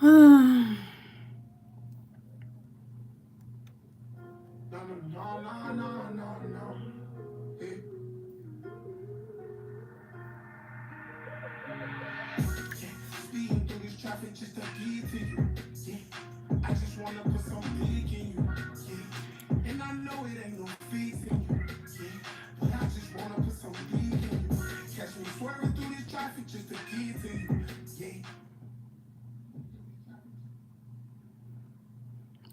No. Speeding through this traffic just to get to you. Yeah. I just wanna put some dick in you. Yeah. And I know it ain't no fixing you. Yeah. But I just wanna put some dick in you. Catch me swerving through this traffic just to get to you. Yeah.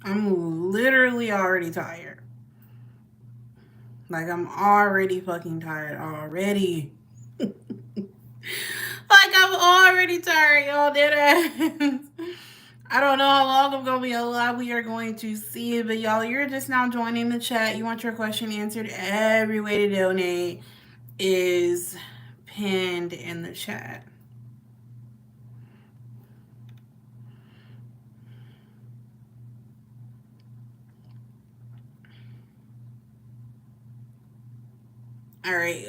I'm literally already tired. Like, I'm already fucking tired already. Like, I'm already tired, y'all. Dead ass. I don't know how long I'm gonna be alive. We are going to see it, but y'all, you're just now joining the chat. You want your question answered? Every way to donate is pinned in the chat. All right,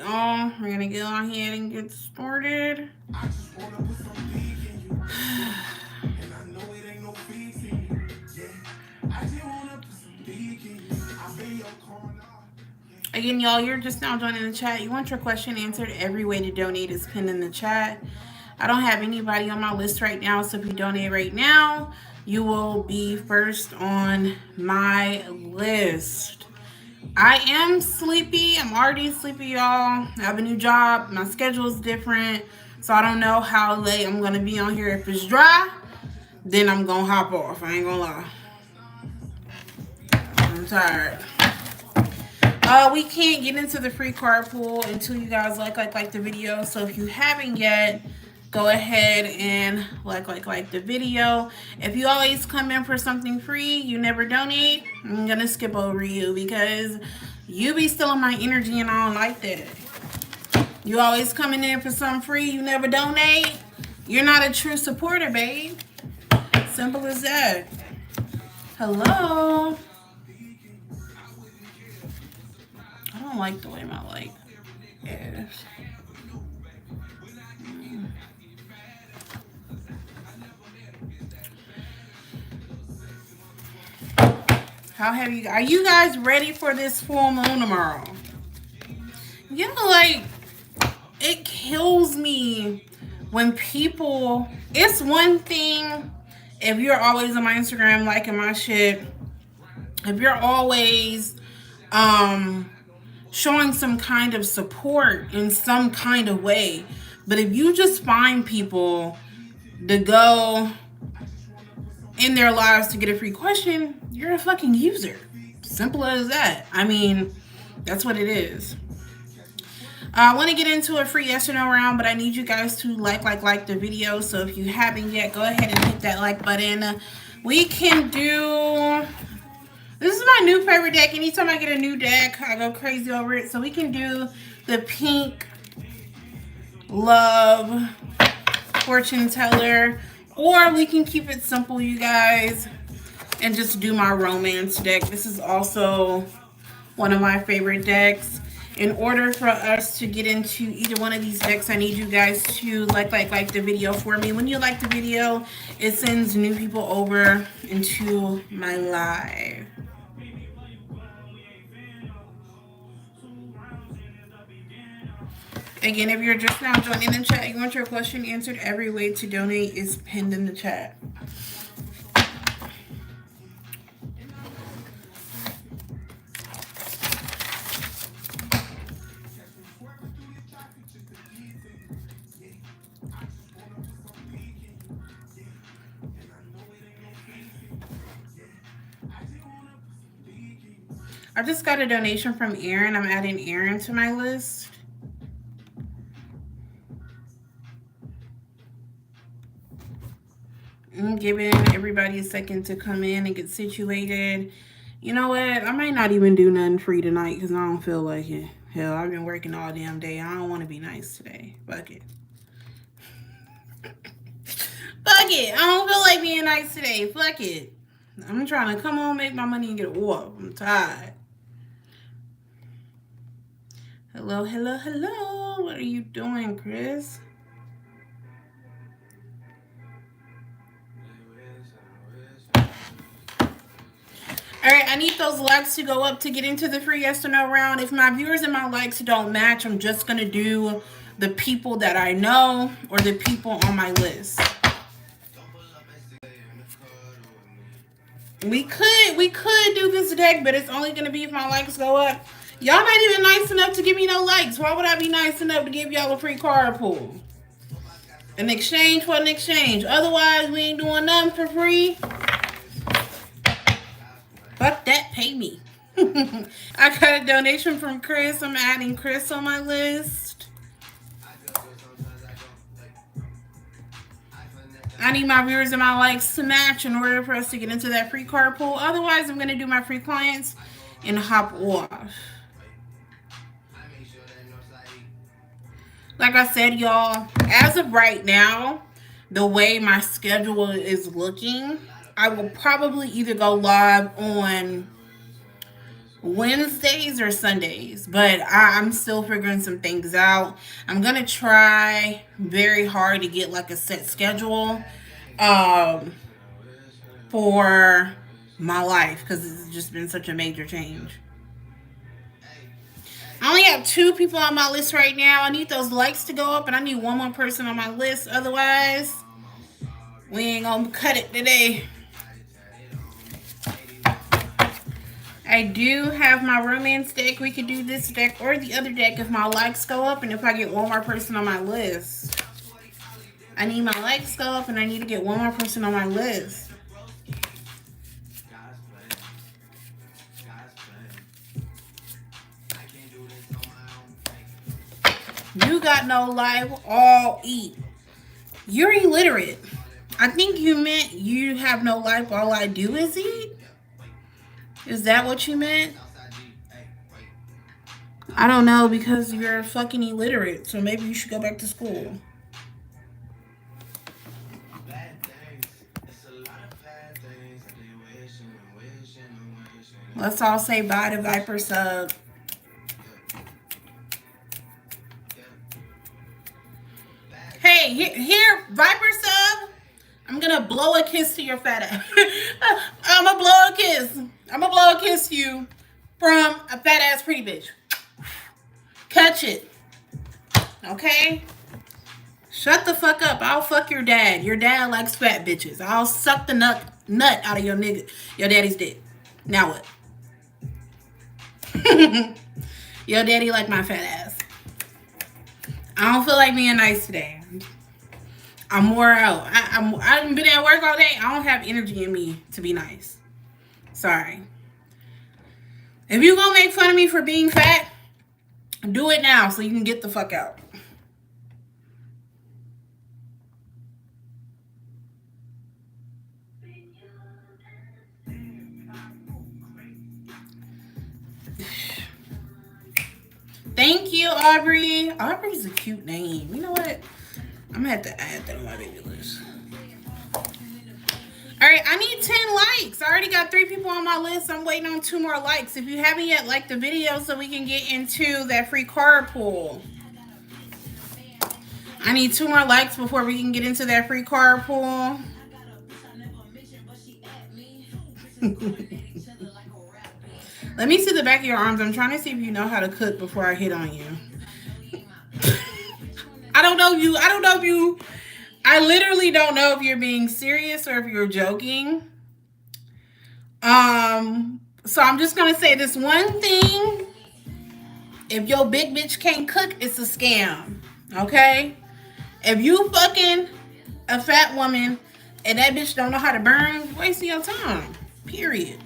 we're gonna go ahead and get started. I just wanna put some big in you. And I know it ain't no fixing you. Yeah. I just wanna put some big in you. I'll be your corner. Again, y'all, you're just now joining the chat. You want your question answered? Every way to donate is pinned in the chat. I don't have anybody on my list right now, so if you donate right now, you will be first on my list. I am sleepy. I'm already sleepy, y'all. I have a new job. My schedule is different, so I don't know how late I'm going to be on here. If it's dry, then I'm going to hop off. I ain't going to lie. I'm tired. We can't get into the free card pool until you guys like the video. So if you haven't yet, go ahead and like the video. If you always come in for something free, you never donate, I'm gonna skip over you because you be stealing my energy and I don't like that. You always coming in for something free, you never donate. You're not a true supporter, babe. Simple as that. Hello. I don't like the way my light is. How have you? Are you guys ready for this full moon tomorrow? You know, like, it kills me when people. It's one thing if you're always on my Instagram liking my shit. If you're always showing some kind of support in some kind of way. But if you just find people to go in their lives to get a free question, you're a fucking user. Simple as that. I mean, that's what it is. I want to get into a free yes or no round, but I need you guys to like the video. So if you haven't yet, go ahead and hit that like button. We can do. This is my new favorite deck. Anytime I get a new deck, I go crazy over it. So we can do the Pink Love Fortune Teller, or we can keep it simple, you guys, and just do my romance deck. This is also one of my favorite decks. In order for us to get into either one of these decks, I need you guys to like the video for me. When you like the video, it sends new people over into my live. Again, if you're just now joining the chat, you want your question answered, every way to donate is pinned in the chat. I just got a donation from Aaron. I'm adding Aaron to my list. I'm giving everybody a second to come in and get situated. You know what? I might not even do nothing free tonight because I don't feel like it. Hell, I've been working all damn day. I don't want to be nice today. Fuck it. Fuck it. I don't feel like being nice today. Fuck it. I'm trying to come home, make my money, and get a walk. I'm tired. Hello, hello, hello. What are you doing, Chris? need those likes to go up to get into the free yes or no round. If my viewers and my likes don't match, I'm just going to do the people that I know or the people on my list. We could do this deck, but it's only going to be if my likes go up. Y'all not even nice enough to give me no likes. Why would I be nice enough to give y'all a free card pull? An exchange for an exchange. Otherwise, we ain't doing nothing for free. Fuck that, pay me. I got a donation from Chris. I'm adding Chris on my list. I need my viewers and my likes to match in order for us to get into that free card pool. Otherwise, I'm going to do my free clients and hop off. Like I said, y'all, as of right now, the way my schedule is looking, I will probably either go live on Wednesdays or Sundays, but I'm still figuring some things out. I'm going to try very hard to get like a set schedule for my life because it's just been such a major change. I only have 2 people on my list right now. I need those likes to go up, and I need one more person on my list. Otherwise, we ain't gonna cut it today. I do have my romance deck. We could do this deck or the other deck if my likes go up and if I get one more person on my list. I need my likes go up and I need to get one more person on my list. You got no life, all eat. You're illiterate. I think you meant you have no life, all I do is eat. Is that what you meant? I don't know because you're fucking illiterate, so maybe you should go back to school. Let's all say bye to Viper Sub. Hey, here, Viper Sub. I'm gonna blow a kiss to your fat ass. I'm gonna blow a kiss. I'm gonna blow a kiss to you from a fat ass pretty bitch. Catch it. Okay? Shut the fuck up. I'll fuck your dad. Your dad likes fat bitches. I'll suck the nut out of your daddy's dick. Now what? Your daddy like my fat ass. I don't feel like being nice today. I'm wore out. I've been at work all day. I don't have energy in me to be nice. Sorry. If you gonna make fun of me for being fat, do it now so you can get the fuck out. Thank you, Aubrey. Aubrey's a cute name. You know what? I'm gonna have to add that on my baby list. All right, I need 10 likes. I already got 3 people on my list. I'm waiting on 2 more likes. If you haven't yet, like the video so we can get into that free card pool. I need 2 more likes before we can get into that free card pool. Let me see the back of your arms. I'm trying to see if you know how to cook before I hit on you. I don't know you. I literally don't know if you're being serious or if you're joking. So I'm just going to say this one thing. If your big bitch can't cook, it's a scam. Okay? If you fucking a fat woman and that bitch don't know how to burn, you're wasting your time. Period.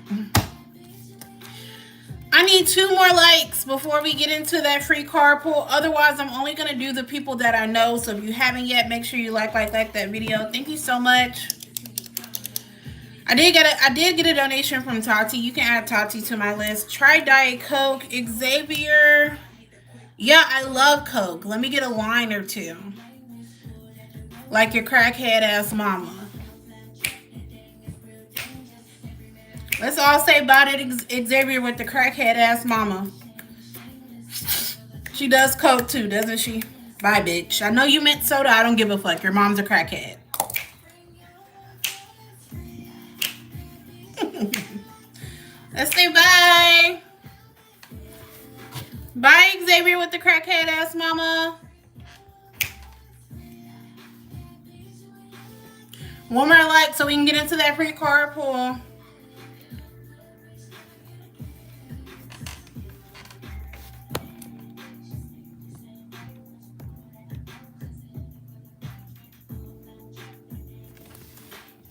I need 2 more likes before we get into that free card pool. Otherwise, I'm only going to do the people that I know. So if you haven't yet, make sure you like that video. Thank you so much. I did get a donation from Tati. You can add Tati to my list. Try Diet Coke. Xavier. Yeah, I love Coke. Let me get a line or 2. Like your crackhead ass mama. Let's all say bye to Xavier with the crackhead ass mama. She does Coke too, doesn't she? Bye, bitch. I know you meant soda. I don't give a fuck. Your mom's a crackhead. Let's say bye. Bye, Xavier with the crackhead ass mama. One more like so we can get into that free card pool.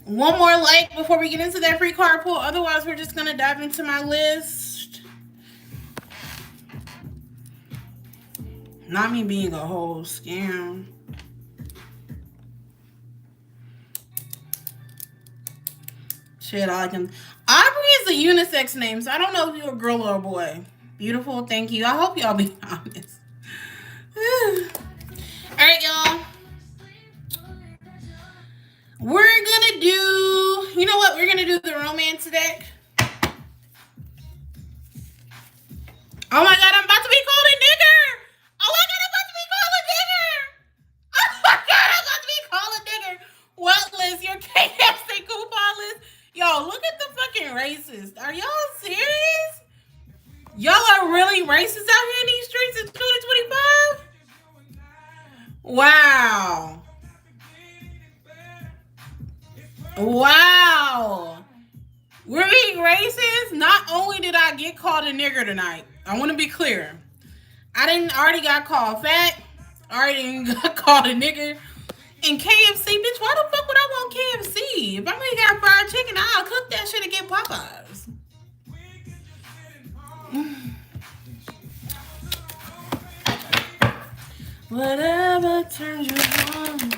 One more like before we get into that free card pool. Otherwise, we're just going to dive into my list. Not me being a whole scam. Shit, I can. Aubrey is a unisex name, so I don't know if you're a girl or a boy. Beautiful, thank you. I hope y'all be honest. All right, y'all. We're gonna do, you know what? We're gonna do the romance deck. Oh my god, I'm about to be called a nigger! Oh my god, I'm about to be called a nigger! Oh my god, I'm about to be called a nigger! What list? Your KFC coupon list? Yo, look at the fucking racist. Are y'all serious? Y'all are really racist out here in these streets in 2025? Wow. Wow. We're being racist. Not only did I get called a nigger tonight, I want to be clear. I already got called fat. Already got called a nigger. And KFC, bitch, why the fuck would I want KFC? If I really got fried chicken, I'll cook that shit and get Popeyes. Whatever turns you on.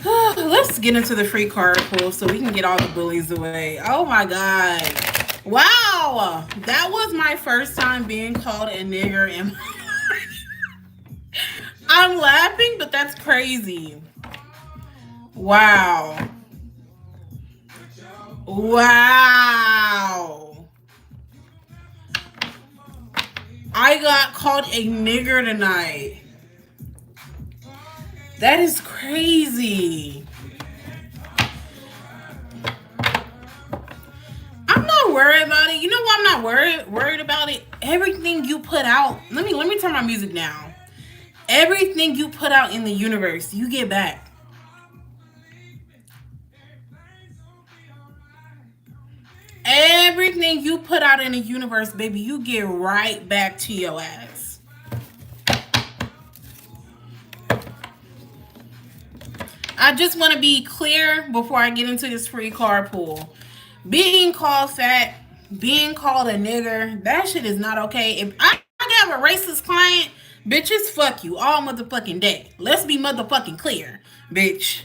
Let's get into the free card pool so we can get all the bullies away. Oh my god. Wow. That was my first time being called a nigger in my life. I'm laughing, but that's crazy. Wow. Wow. I got called a nigger tonight. That is crazy. I'm not worried about it. You know why I'm not worried about it? Everything you put out. Let me turn my music down. Everything you put out in the universe, you get back. Everything you put out in the universe, baby, you get right back to your ass. I just want to be clear before I get into this free card pool. Being called fat, being called a nigger, that shit is not okay. If I have a racist client, bitches, fuck you all motherfucking day. Let's be motherfucking clear, bitch.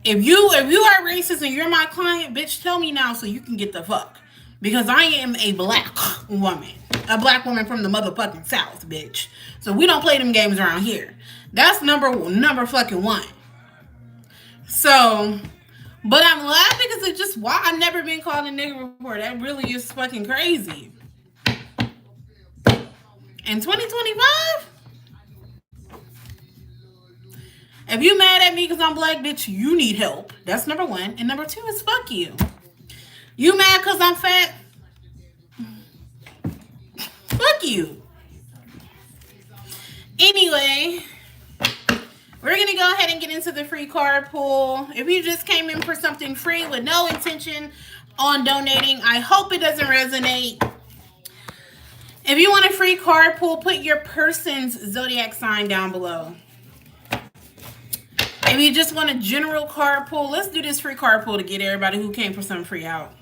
If you are racist and you're my client, bitch, tell me now so you can get the fuck. Because I am a black woman. A black woman from the motherfucking South, bitch. So we don't play them games around here. That's number fucking one. So, but I'm laughing because it's just why I've never been called a nigger before. That really is fucking crazy. In 2025? If you mad at me because I'm black, bitch, you need help. That's number one. And number two is fuck you. You mad because I'm fat? Fuck you. Anyway, we're going to go ahead and get into the free card pool. If you just came in for something free with no intention on donating, I hope it doesn't resonate. If you want a free card pool, put your person's zodiac sign down below. If you just want a general card pool, let's do this free card pool to get everybody who came for something free out.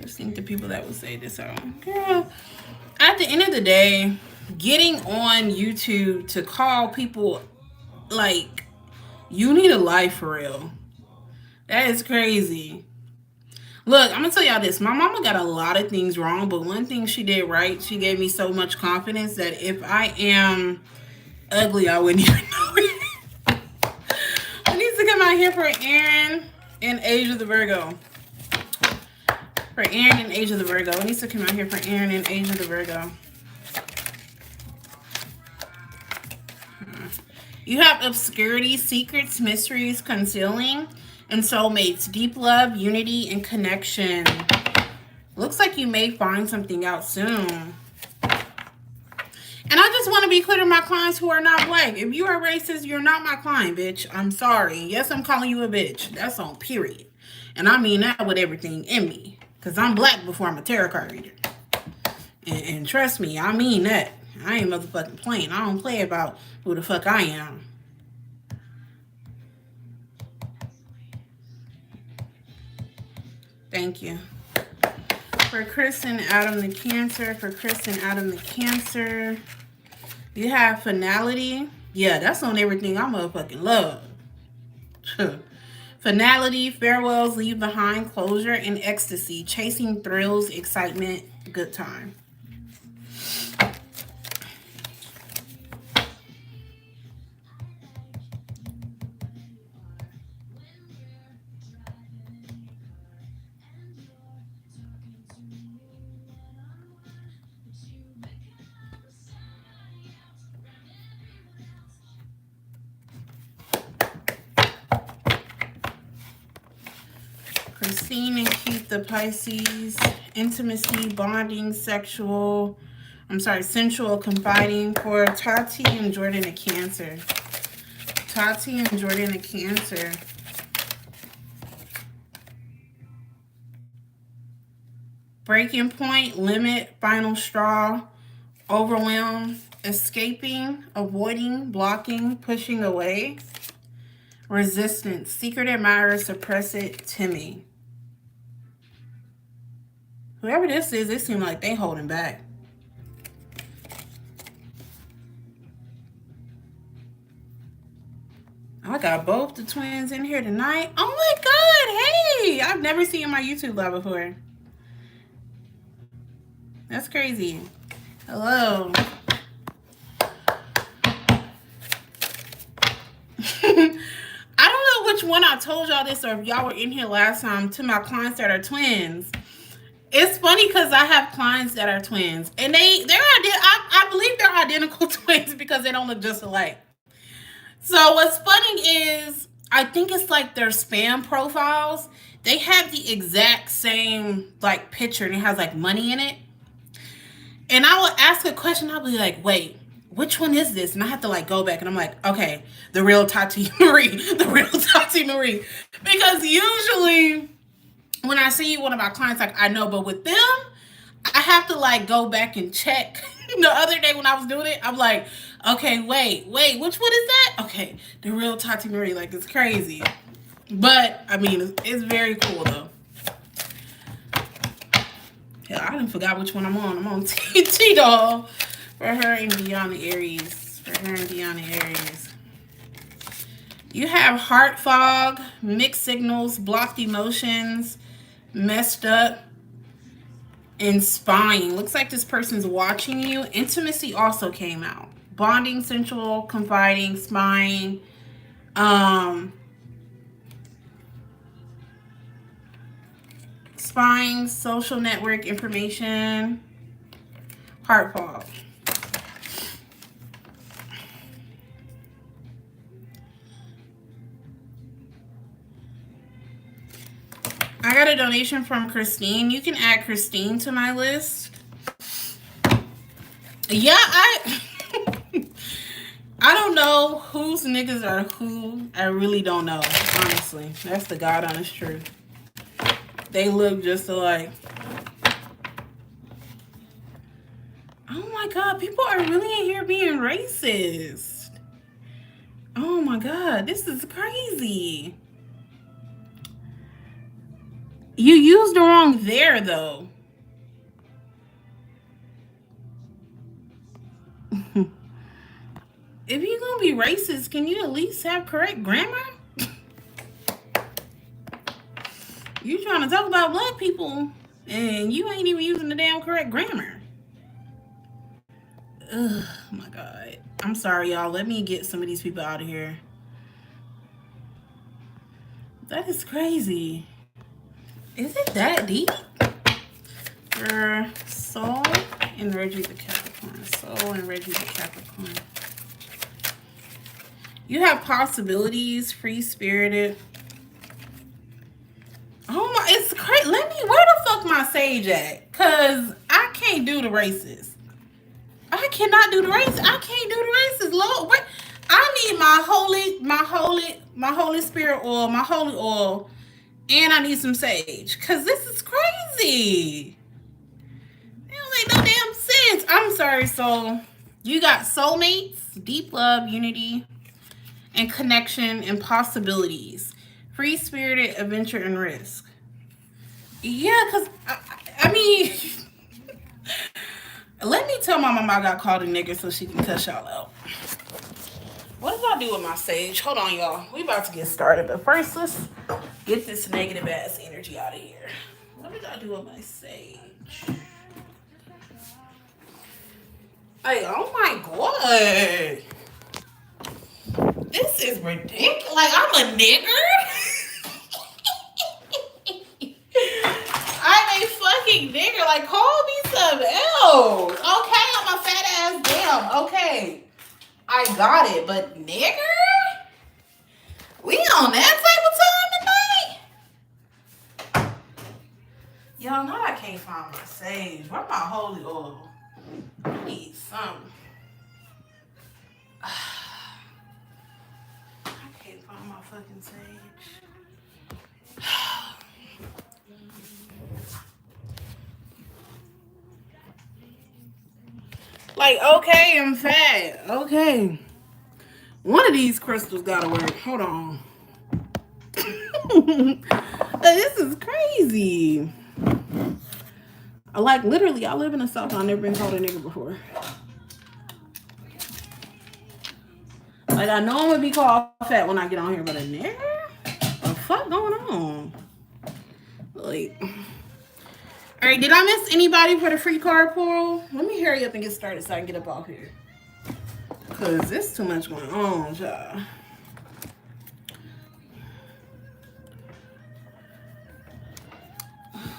Just think the people that would say this are, girl, at the end of the day, getting on YouTube to call people like, you need a life for real. That is crazy. Look, I'm going to tell y'all this. My mama got a lot of things wrong, but one thing she did right, she gave me so much confidence that if I am ugly, I wouldn't even know it. I need to come out here for Aaron and Asia the Virgo. For Aaron and Asia the Virgo. I need to come out here for Aaron and Asia the Virgo. You have obscurity, secrets, mysteries, concealing. and soulmates, deep love, unity, and connection. Looks like you may find something out soon. And I just want to be clear to my clients who are not black. If you are racist, you're not my client, bitch. I'm sorry. Yes, I'm calling you a bitch. That's on period. And I mean that with everything in me. Because I'm black before I'm a tarot card reader. And trust me, I mean that. I ain't motherfucking playing. I don't play about who the fuck I am. Thank you. For Chris and Adam the Cancer, you have finality. Yeah, that's on everything I motherfucking love. Finality, farewells, leave behind, closure, and ecstasy. Chasing thrills, excitement, good time. Christine and Keith the Pisces, intimacy, bonding, sensual, confiding. For Tati and Jordan the Cancer. Tati and Jordan the Cancer. Breaking point, limit, final straw, overwhelm, escaping, avoiding, blocking, pushing away. Resistance, secret admirer, suppress it, timid. Whoever this is, it seems like they holding back. I got both the twins in here tonight. Oh my God, hey! I've never seen my YouTube live before. That's crazy. Hello. I don't know which one I told y'all this or if y'all were in here last time to my clients that are twins. It's funny because I have clients that are twins, and I believe they're identical twins because they don't look just alike. So what's funny is I think it's like their spam profiles. They have the exact same like picture and it has like money in it. And I will ask a question. I'll be like, wait, which one is this? And I have to like go back and I'm like, okay, the real Tati Marie, the real Tati Marie. Because usually when I see one of my clients, like I know, but with them, I have to like go back and check. The other day when I was doing it, I'm like, okay, wait, which one is that? Okay, the real Tati Marie, like it's crazy. But I mean, it's very cool though. Hell, I didn't forgot which one I'm on. I'm on T-Doll for her and Beyond the Aries. You have heart fog, mixed signals, blocked emotions, messed up, and spying. Looks like this person's watching you. Intimacy also came out. Bonding, sensual, confiding, spying. Spying, social network information, heart fog. I got a donation from Christine. You can add Christine to my list. Yeah, I don't know whose niggas are who. I really don't know, honestly. That's the God honest truth. They look just alike. Oh my God, people are really in here being racist. Oh my God, this is crazy. You used the wrong there, though. If you're gonna be racist, can you at least have correct grammar? You trying to talk about black people, and you ain't even using the damn correct grammar. Ugh, my God. I'm sorry, y'all. Let me get some of these people out of here. That is crazy. Is it that deep? For Soul and Reggie the Capricorn. Soul and Reggie the Capricorn. You have possibilities, free-spirited. sage at? Cause I can't do the races. I cannot do the races. I can't do the races. Lord, what? I need my holy spirit oil, my holy oil, and I need some sage. Cause this is crazy. It don't make no damn sense. I'm sorry. So you got soulmates, deep love, unity, and connection and possibilities. Free spirited adventure and risk. Yeah, because I mean, let me tell my mom I got called a nigger so she can cuss y'all out. What did I do with my sage? Hold on, y'all. We about to get started, but first let's get this negative ass energy out of here. What did I do with my sage? Hey, oh my god. This is ridiculous. Like, I'm a nigger? I'm a fucking nigger. Like, call me something else. Okay, I'm a fat ass damn. Okay. I got it, but nigger? We on that type of time tonight? Y'all know I can't find my sage. Where my holy oil? I need some. I can't find my fucking sage. Like, okay, I'm fat. Okay. One of these crystals gotta work. Hold on. This is crazy. Like, literally, I live in the South. I've never been called a nigga before. Like, I know I'm gonna be called fat when I get on here, but a nigga? What the fuck going on? Like, all right, did I miss anybody for the free card pull? Let me hurry up and get started so I can get up off here. Because there's too much going on, y'all.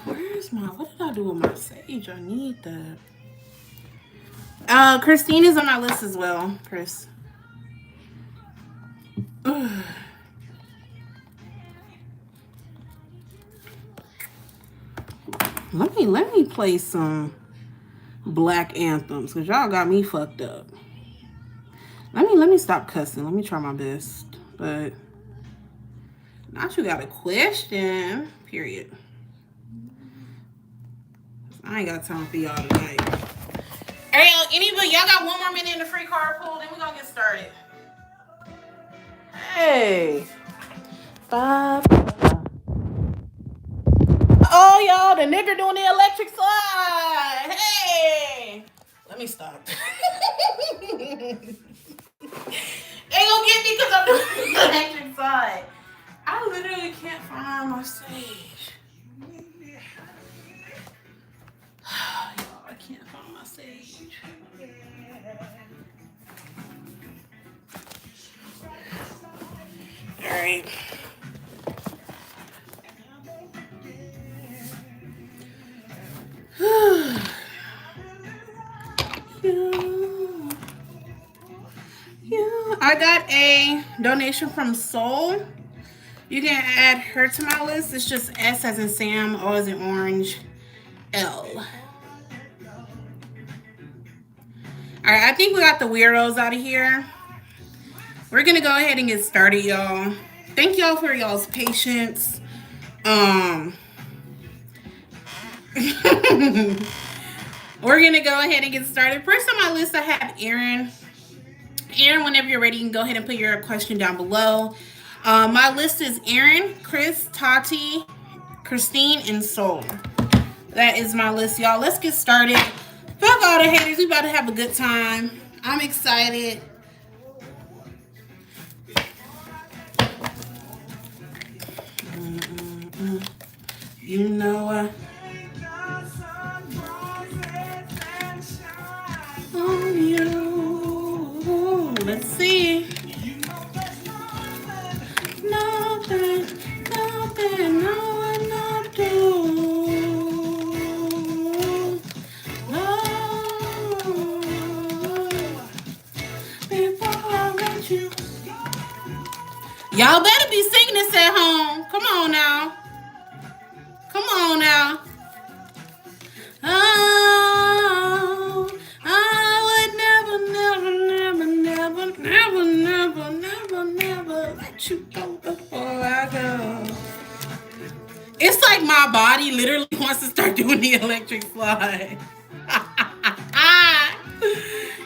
Where's my, what did I do with my sage? I need that. Christine is on my list as well, Chris. Let me play some black anthems because y'all got me fucked up. Let me stop cussing. Let me try my best. But not you got a question. Period. I ain't got time for y'all tonight. All right, anybody, y'all got one more minute in the free card pool, then we're gonna get started. Hey. 5. Oh, y'all, the nigger doing the electric slide. Hey. Let me stop. They gonna get me because I'm doing the electric slide. I literally can't find my sage. Y'all, I can't find my sage. All right. I got a donation from Soul. You can add her to my list. It's just S as in Sam, O as in Orange, L. All right, I think we got the weirdos out of here. We're going to go ahead and get started, y'all. Thank y'all for y'all's patience. We're going to go ahead and get started. First on my list, I have Aaron. Aaron, whenever you're ready, you can go ahead and put your question down below. My list is Aaron, Chris, Tati, Christine, and Soul. That is my list, y'all. Let's get started. Fuck all the haters. We about to have a good time. I'm excited. You know what? On you. Let's see. Nothing, no one not do. No. Before I let you. Y'all better be singing this at home. Come on now. Come on now. like my body literally wants to start doing the electric slide.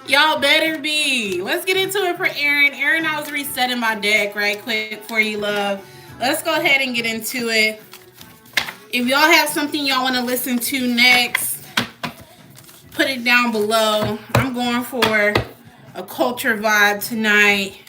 Y'all better be. Let's get into it for Aaron. Aaron, I was resetting my deck right quick for you, love. Let's go ahead and get into it. If y'all have something y'all want to listen to next, put it down below. I'm going for a culture vibe tonight.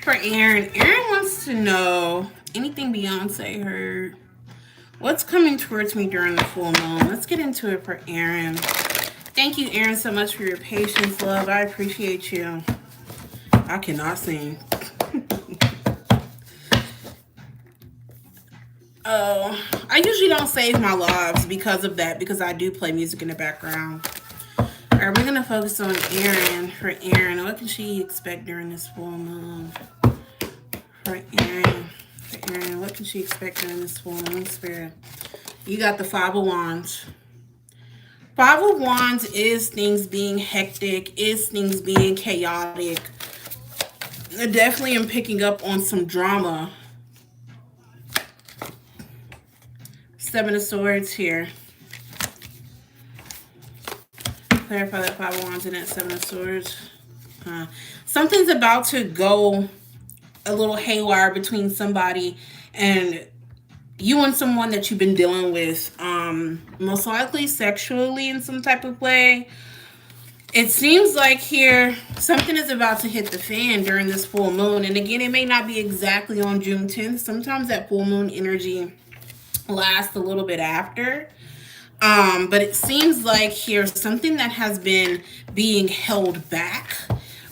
For Aaron, Aaron wants to know anything Beyonce heard. What's coming towards me during the full moon? Let's get into it for Aaron. Thank you, Aaron, so much for your patience, love. I appreciate you. I cannot sing. Oh, I usually don't save my lives because of that, because I do play music in the background. All right, we're going to focus on Aaron. For Aaron, what can she expect during this full moon? For Aaron, what can she expect during this full moon, Spirit? You got the Five of Wands. Five of Wands is things being hectic, is things being chaotic. I definitely am picking up on some drama. Seven of Swords here. Clarify that Five of Wands and that Seven of Swords. Something's about to go a little haywire between somebody and you and someone that you've been dealing with, most likely sexually in some type of way. It seems like here something is about to hit the fan during this full moon. And again, it may not be exactly on June 10th. Sometimes that full moon energy lasts a little bit after. But it seems like here something that has been being held back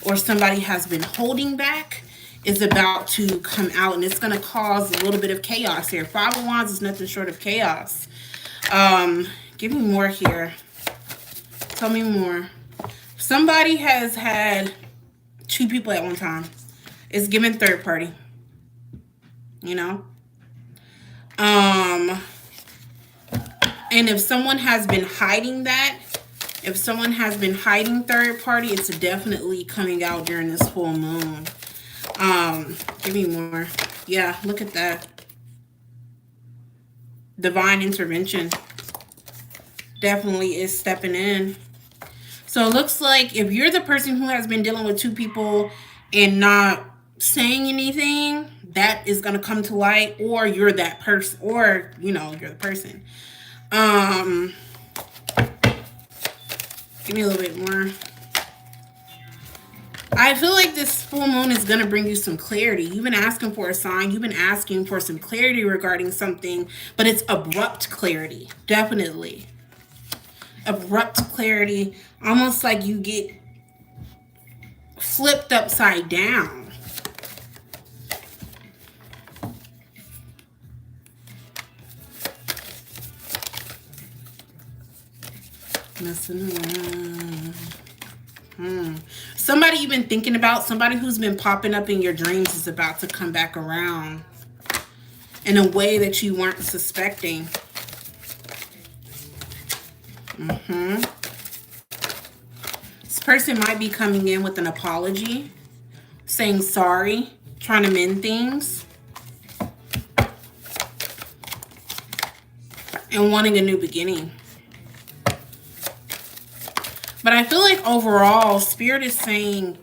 or somebody has been holding back is about to come out, and it's going to cause a little bit of chaos here. Five of Wands is nothing short of chaos. Give me more here. Tell me more. Somebody has had two people at one time. It's given third party. You know? And if someone has been hiding that, if someone has been hiding third party, it's definitely coming out during this full moon. Give me more. Yeah, look at that. Divine intervention definitely is stepping in. So it looks like if you're the person who has been dealing with two people and not saying anything, that is going to come to light, or you're that person, or, you know, you're the person. Give me a little bit more. I feel like this full moon is going to bring you some clarity. You've been asking for a sign. You've been asking for some clarity regarding something, but it's abrupt clarity. Definitely. Abrupt clarity. Almost like you get flipped upside down. Messing around. Somebody you've been thinking about, somebody who's been popping up in your dreams is about to come back around in a way that you weren't suspecting. This person might be coming in with an apology, saying sorry, trying to mend things, and wanting a new beginning. But I feel like overall, Spirit is saying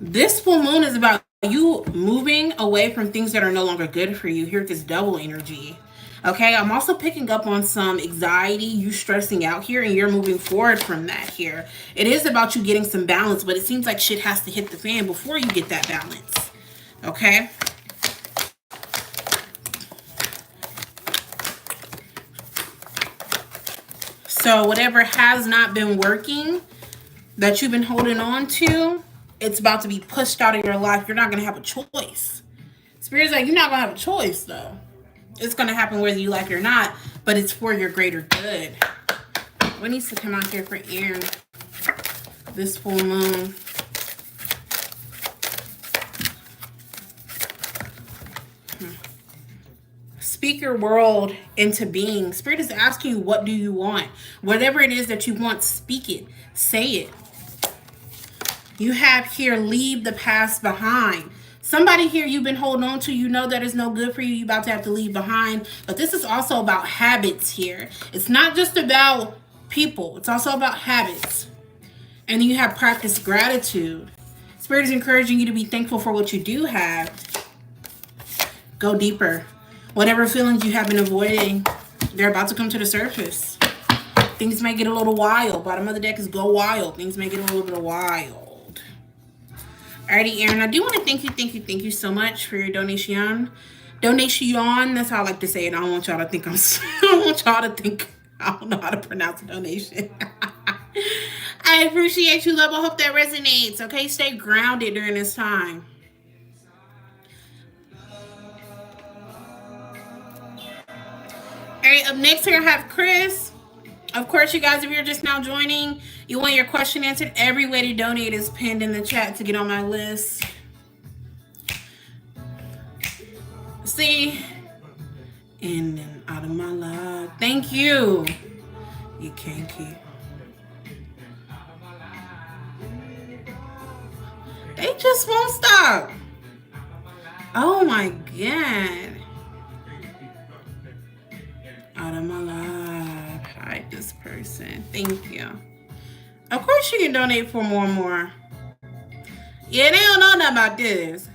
this full moon is about you moving away from things that are no longer good for you. Here with this double energy. Okay, I'm also picking up on some anxiety, you stressing out here, and you're moving forward from that here. It is about you getting some balance, but it seems like shit has to hit the fan before you get that balance. Okay? So whatever has not been working that you've been holding on to, it's about to be pushed out of your life. You're not going to have a choice. Spirit's like, you're not going to have a choice, though. It's going to happen whether you like it or not, but it's for your greater good. What needs to come out here for Aaron this full moon? Speak your world into being. Spirit is asking you, what do you want? Whatever it is that you want, speak it. Say it. You have here, leave the past behind. Somebody here you've been holding on to, you know that is no good for you. You're about to have to leave behind. But this is also about habits here. It's not just about people. It's also about habits. And then you have practice gratitude. Spirit is encouraging you to be thankful for what you do have. Go deeper. Whatever feelings you have been avoiding, they're about to come to the surface. Things may get a little wild. Bottom of the deck is go wild. Things may get a little bit wild. Alrighty, Aaron, I do want to thank you so much for your donation. That's how I like to say it. I don't want y'all to think I don't know how to pronounce a donation. I appreciate you, love. I hope that resonates. Okay, stay grounded during this time. All right, up next here I have Chris. Of course, you guys, if you're just now joining, you want your question answered, every way to donate is pinned in the chat to get on my list. See? In and out of my life. Thank you. You can't keep. They just won't stop. Oh my God. Out of my life. Hide this person. Thank you. Of course you can donate for more and more. Yeah, they don't know nothing about this.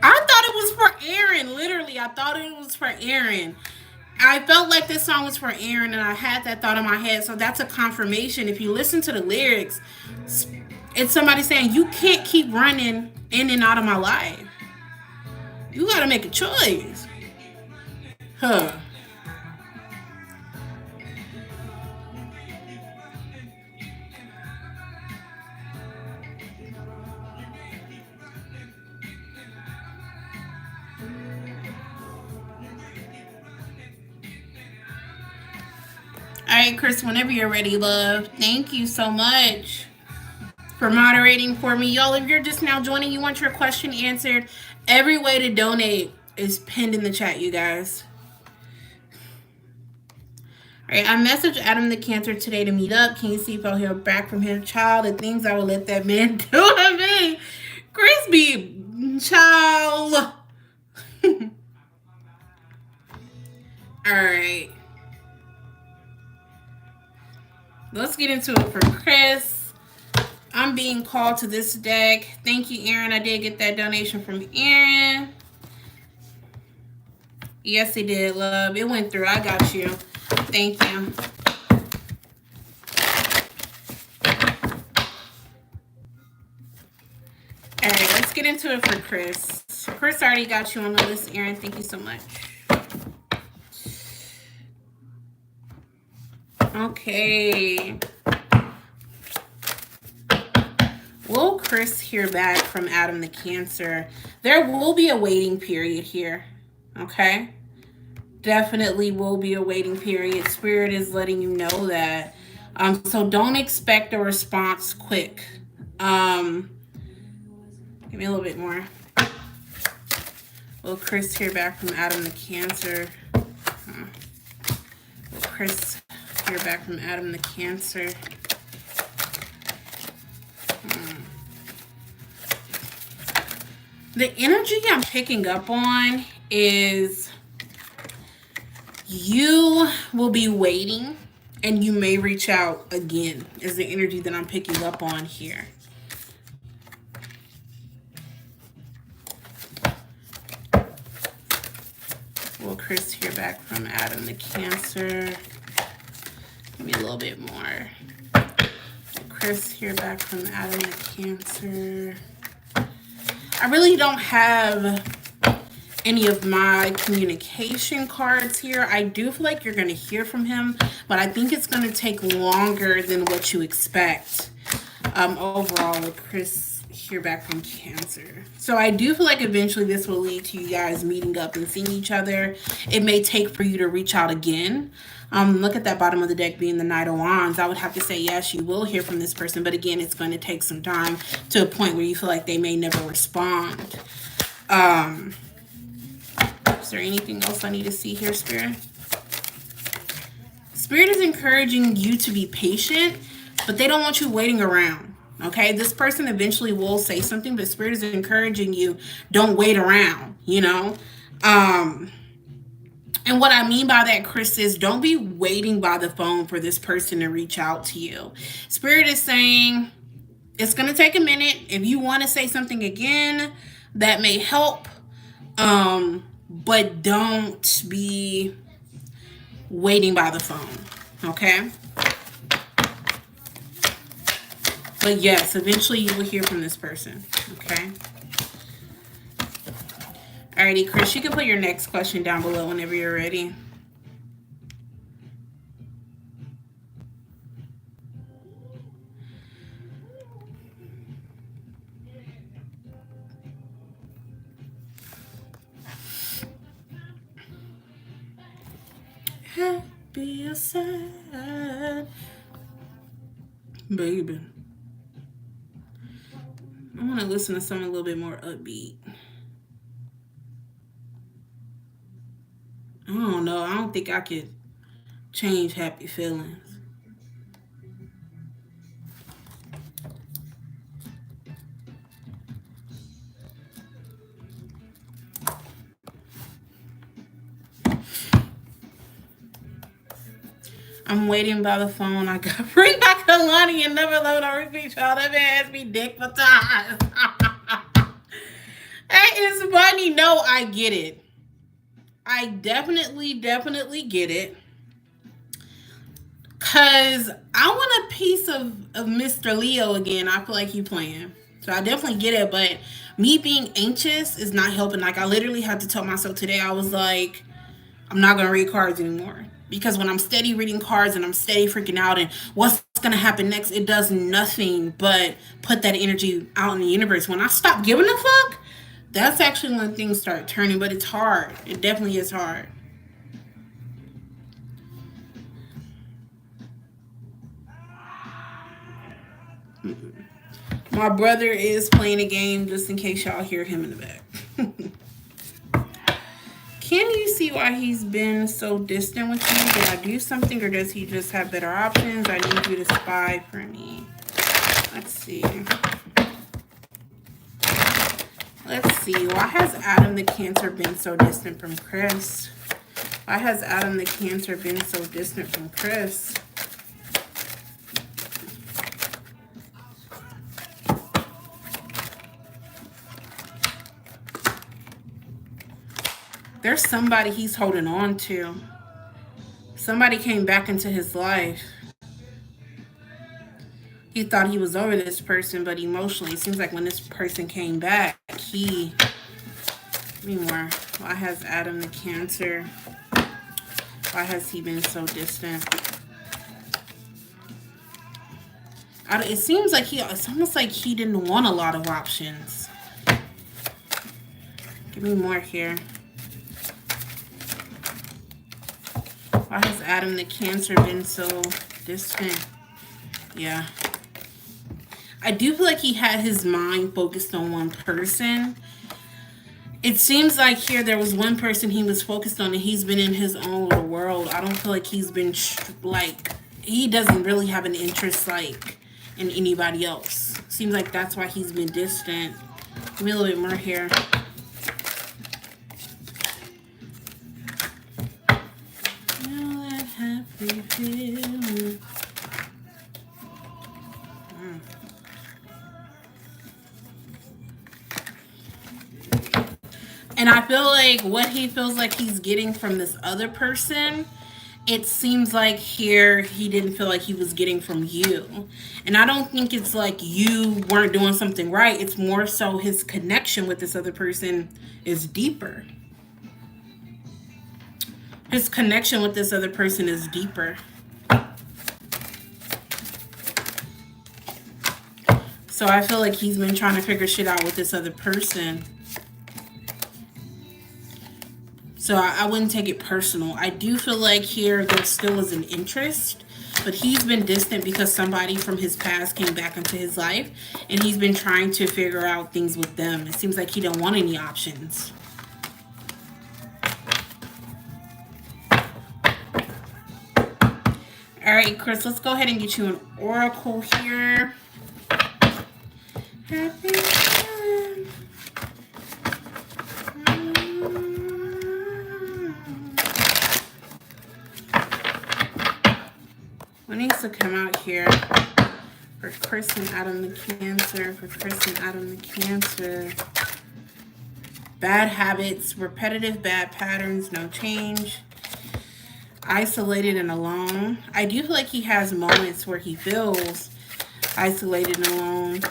I thought it was for Aaron. Literally, I thought it was for Aaron. I felt like this song was for Aaron, and I had that thought in my head. So that's a confirmation. If you listen to the lyrics, it's somebody saying, you can't keep running in and out of my life. You got to make a choice. Huh. All right, Chris, whenever you're ready, love. Thank you so much for moderating for me. Y'all, if you're just now joining, you want your question answered, every way to donate is pinned in the chat, you guys. All right, I messaged Adam the Cancer today to meet up. Can you see if I'll hear back from him? Child, the things I will let that man do to me. Chris be, child. All right. Let's get into it for Chris. I'm being called to this deck. Thank you, Aaron. I did get that donation from Aaron. Yes, he did, love. It went through. I got you. Thank you. All right, let's get into it for Chris. Chris already got you on the list, Aaron. Thank you so much. Okay. Will Chris hear back from Adam the Cancer? There will be a waiting period here. Okay? Definitely will be a waiting period. Spirit is letting you know that. So don't expect a response quick. Give me a little bit more. Will Chris hear back from Adam the Cancer? Will Chris hear back from Adam the Cancer? The energy I'm picking up on is you will be waiting and you may reach out again, is the energy that I'm picking up on here. Will Chris hear back from Adam the Cancer? Give me a little bit more. Will Chris hear back from Adam the Cancer? I really don't have any of my communication cards here. I do feel like you're going to hear from him, but I think it's going to take longer than what you expect. Overall, will Chris hear back from Cancer. So I do feel like eventually this will lead to you guys meeting up and seeing each other. It may take for you to reach out again. Look at that bottom of the deck being the Knight of Wands. I would have to say yes, you will hear from this person, but again, it's going to take some time to a point where you feel like they may never respond. Is there anything else I need to see here, Spirit? Spirit is encouraging you to be patient, but they don't want you waiting around. Okay, this person eventually will say something, but Spirit is encouraging you, don't wait around, you know. And what I mean by that, Chris, is don't be waiting by the phone for this person to reach out to you. Spirit is saying it's going to take a minute. If you want to say something again, that may help. But don't be waiting by the phone, okay? But yes, eventually you will hear from this person, okay? Alrighty, Chris, you can put your next question down below whenever you're ready. Happy or sad, baby. I want to listen to something a little bit more upbeat. I don't know. I don't think I could change happy feelings. I'm waiting by the phone. I got bring back Kalani and never load on repeat. Y'all, that man has me dick for time. That is funny. No, I get it. I definitely get it. Cause I want a piece of Mr. Leo again. I feel like you playing. So I definitely get it, but me being anxious is not helping. Like I literally had to tell myself today, I was like, I'm not gonna read cards anymore. Because when I'm steady reading cards and I'm steady freaking out and what's gonna happen next, it does nothing but put that energy out in the universe. When I stop giving a fuck, that's actually when things start turning, but it's hard. It definitely is hard. My brother is playing a game just in case y'all hear him in the back. Can you see why he's been so distant with you? Did I do something or does he just have better options? I need you to spy for me. Let's see. Let's see. Why has Adam the Cancer been so distant from Chris? Why has Adam the Cancer been so distant from Chris? There's somebody he's holding on to. Somebody came back into his life. He thought he was over this person, but emotionally, it seems like when this person came back, he... Give me more. Why has Adam the Cancer... Why has he been so distant? It seems like it's almost like he didn't want a lot of options. Give me more here. Why has Adam the Cancer been so distant? Yeah. I do feel like he had his mind focused on one person. It seems like here there was one person he was focused on and he's been in his own little world. I don't feel like he's been, like, he doesn't really have an interest, like, in anybody else. Seems like that's why he's been distant. Give me a little bit more here. And I feel like what he feels like he's getting from this other person, it seems like here he didn't feel like he was getting from you. And I don't think it's like you weren't doing something right. It's more so his connection with this other person is deeper. His connection with this other person is deeper. So I feel like he's been trying to figure shit out with this other person. So I wouldn't take it personal. I do feel like here there still is an interest, but he's been distant because somebody from his past came back into his life, and he's been trying to figure out things with them. It seems like he don't want any options. All right, Chris, let's go ahead and get you an oracle here. Happy what needs to come out here for Chris and Adam the Cancer? For Chris and Adam the Cancer. Bad habits, repetitive bad patterns, no change. Isolated and alone. I do feel like he has moments where he feels isolated and alone.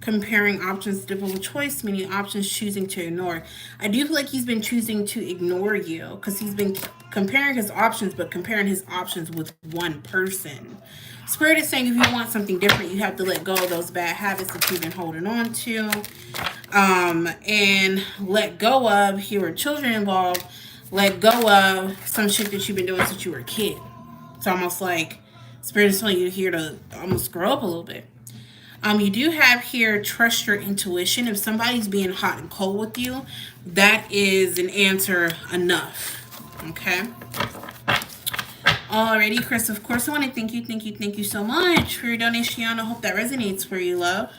Comparing options, difficult choice, meaning options choosing to ignore. I do feel like he's been choosing to ignore you because he's been comparing his options, but comparing his options with one person. Spirit is saying if you want something different, you have to let go of those bad habits that you've been holding on to. And let go of, here are children involved, let go of some shit that you've been doing since you were a kid. It's almost like Spirit is telling you here to almost grow up a little bit. You do have here, trust your intuition. If somebody's being hot and cold with you, that is an answer enough. Okay. Alrighty, Chris, of course, I want to thank you so much for your donation. I hope that resonates for you, love.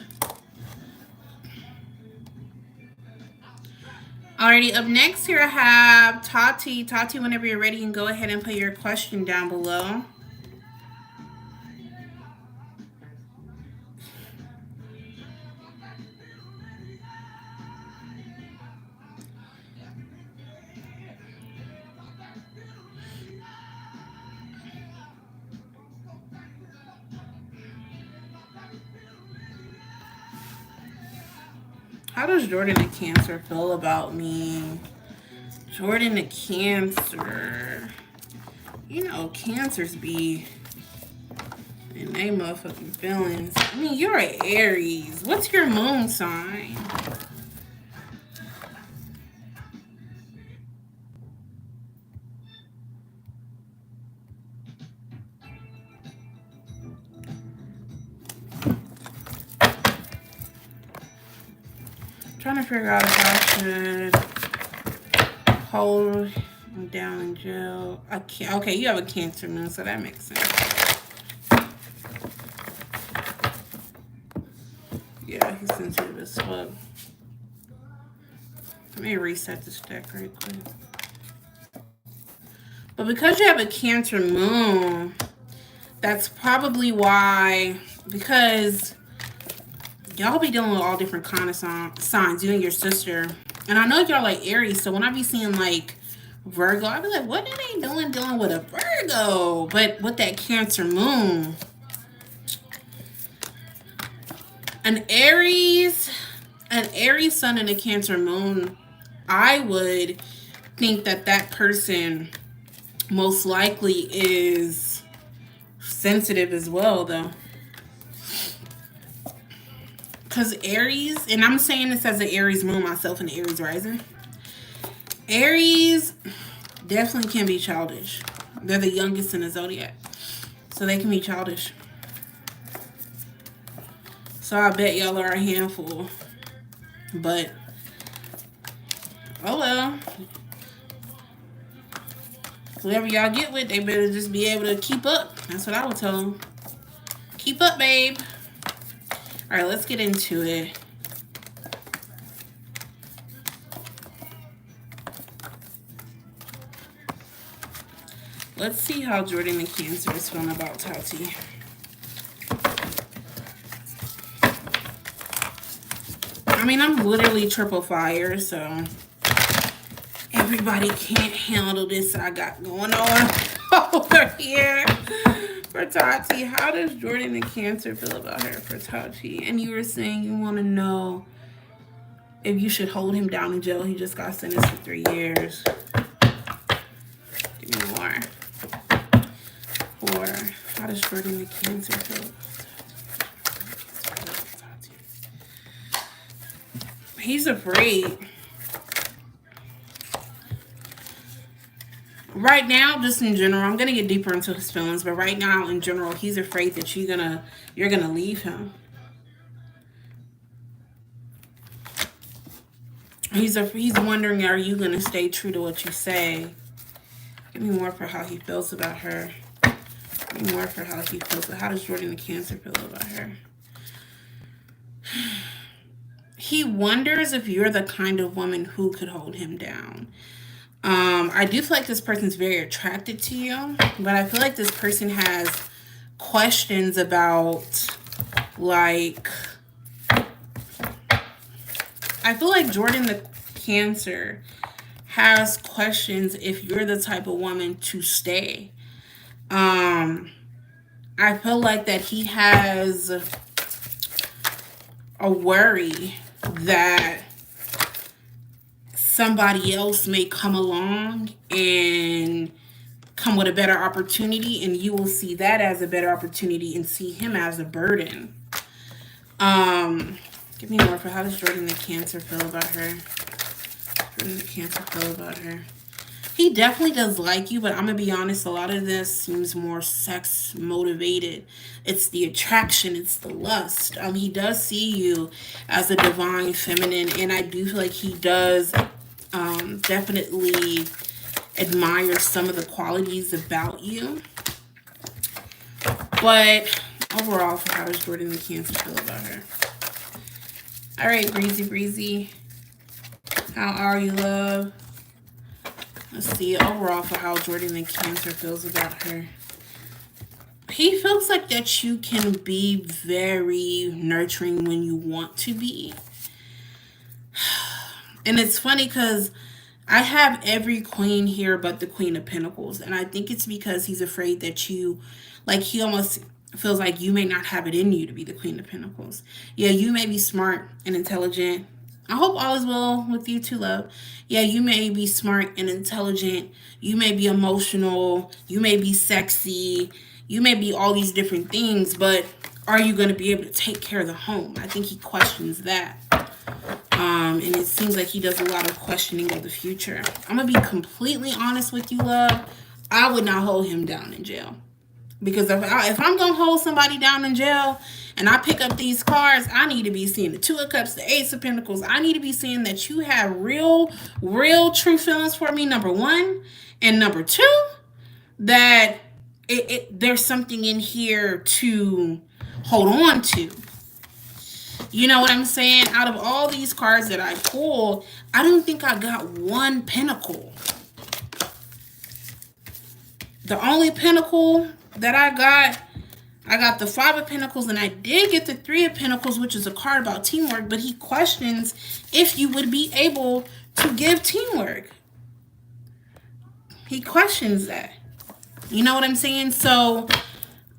Alrighty, up next here I have Tati. Tati, whenever you're ready, you can go ahead and put your question down below. How does Jordan the Cancer feel about me? Jordan the Cancer. You know, Cancers be in they motherfucking feelings. I mean, you're an Aries. What's your moon sign? Trying to figure out if I should hold him down in jail. Okay, you have a Cancer moon, so that makes sense. Yeah, he's sensitive as fuck. Let me reset this deck right quick. But because you have a Cancer moon, that's probably why, because y'all be dealing with all different kind of signs, you and your sister. And I know y'all like Aries, so when I be seeing like Virgo, I be like, what are they doing dealing with a Virgo? But with that Cancer moon, an Aries sun and a Cancer moon, I would think that that person most likely is sensitive as well, though. Because Aries, and I'm saying this as an Aries moon myself and Aries rising, Aries definitely can be childish. They're the youngest in the zodiac, so they can be childish. So I bet y'all are a handful. But, oh well. Whoever y'all get with, they better just be able to keep up. That's what I would tell them. Keep up, babe. All right, let's get into it. Let's see how Jordan the Cancer is feeling about Tati. I mean, I'm literally triple fire, so everybody can't handle this I got going on over here. For Tati, how does Jordan the Cancer feel about her for Tati? And you were saying you want to know if you should hold him down in jail. He just got sentenced for 3 years. Give me more. Or how does Jordan the Cancer feel? He's afraid. Right now, just in general, I'm gonna get deeper into his feelings, but right now, in general, he's afraid that you're gonna leave him. He's wondering, are you gonna stay true to what you say? Give me more for how he feels about her. Give me more for how he feels. How does Jordan the Cancer feel about her? He wonders if you're the kind of woman who could hold him down. I do feel like this person's very attracted to you, but I feel like this person has questions about, like, I feel like Jordan the Cancer has questions if you're the type of woman to stay. I feel like that he has a worry that somebody else may come along and come with a better opportunity, and you will see that as a better opportunity and see him as a burden. Give me more for how does Jordan the Cancer feel about her? Jordan the Cancer feel about her. He definitely does like you, but I'm going to be honest, a lot of this seems more sex motivated. It's the attraction, it's the lust. He does see you as a divine feminine, and I do feel like he does definitely admire some of the qualities about you. But overall, for how does Jordan the Cancer feel about her? All right, Breezy. How are you, love? Let's see, overall for how Jordan the Cancer feels about her. He feels like that you can be very nurturing when you want to be. And it's funny because I have every queen here but the Queen of Pentacles. And I think it's because he's afraid that you, like, he almost feels like you may not have it in you to be the Queen of Pentacles. Yeah, you may be smart and intelligent. I hope all is well with you too, love. Yeah, you may be smart and intelligent. You may be emotional. You may be sexy. You may be all these different things, but are you going to be able to take care of the home? I think he questions that. And it seems like he does a lot of questioning of the future. I'm going to be completely honest with you, love. I would not hold him down in jail. Because if I'm going to hold somebody down in jail and I pick up these cards, I need to be seeing the Two of Cups, the Ace of Pentacles. I need to be seeing that you have real, true feelings for me, number one. And number two, that there's something in here to hold on to. You know what I'm saying? Out of all these cards that I pulled, I don't think I got one pentacle. The only pentacle that I got the Five of Pentacles, and I did get the Three of Pentacles, which is a card about teamwork, but he questions if you would be able to give teamwork. He questions that. You know what I'm saying? So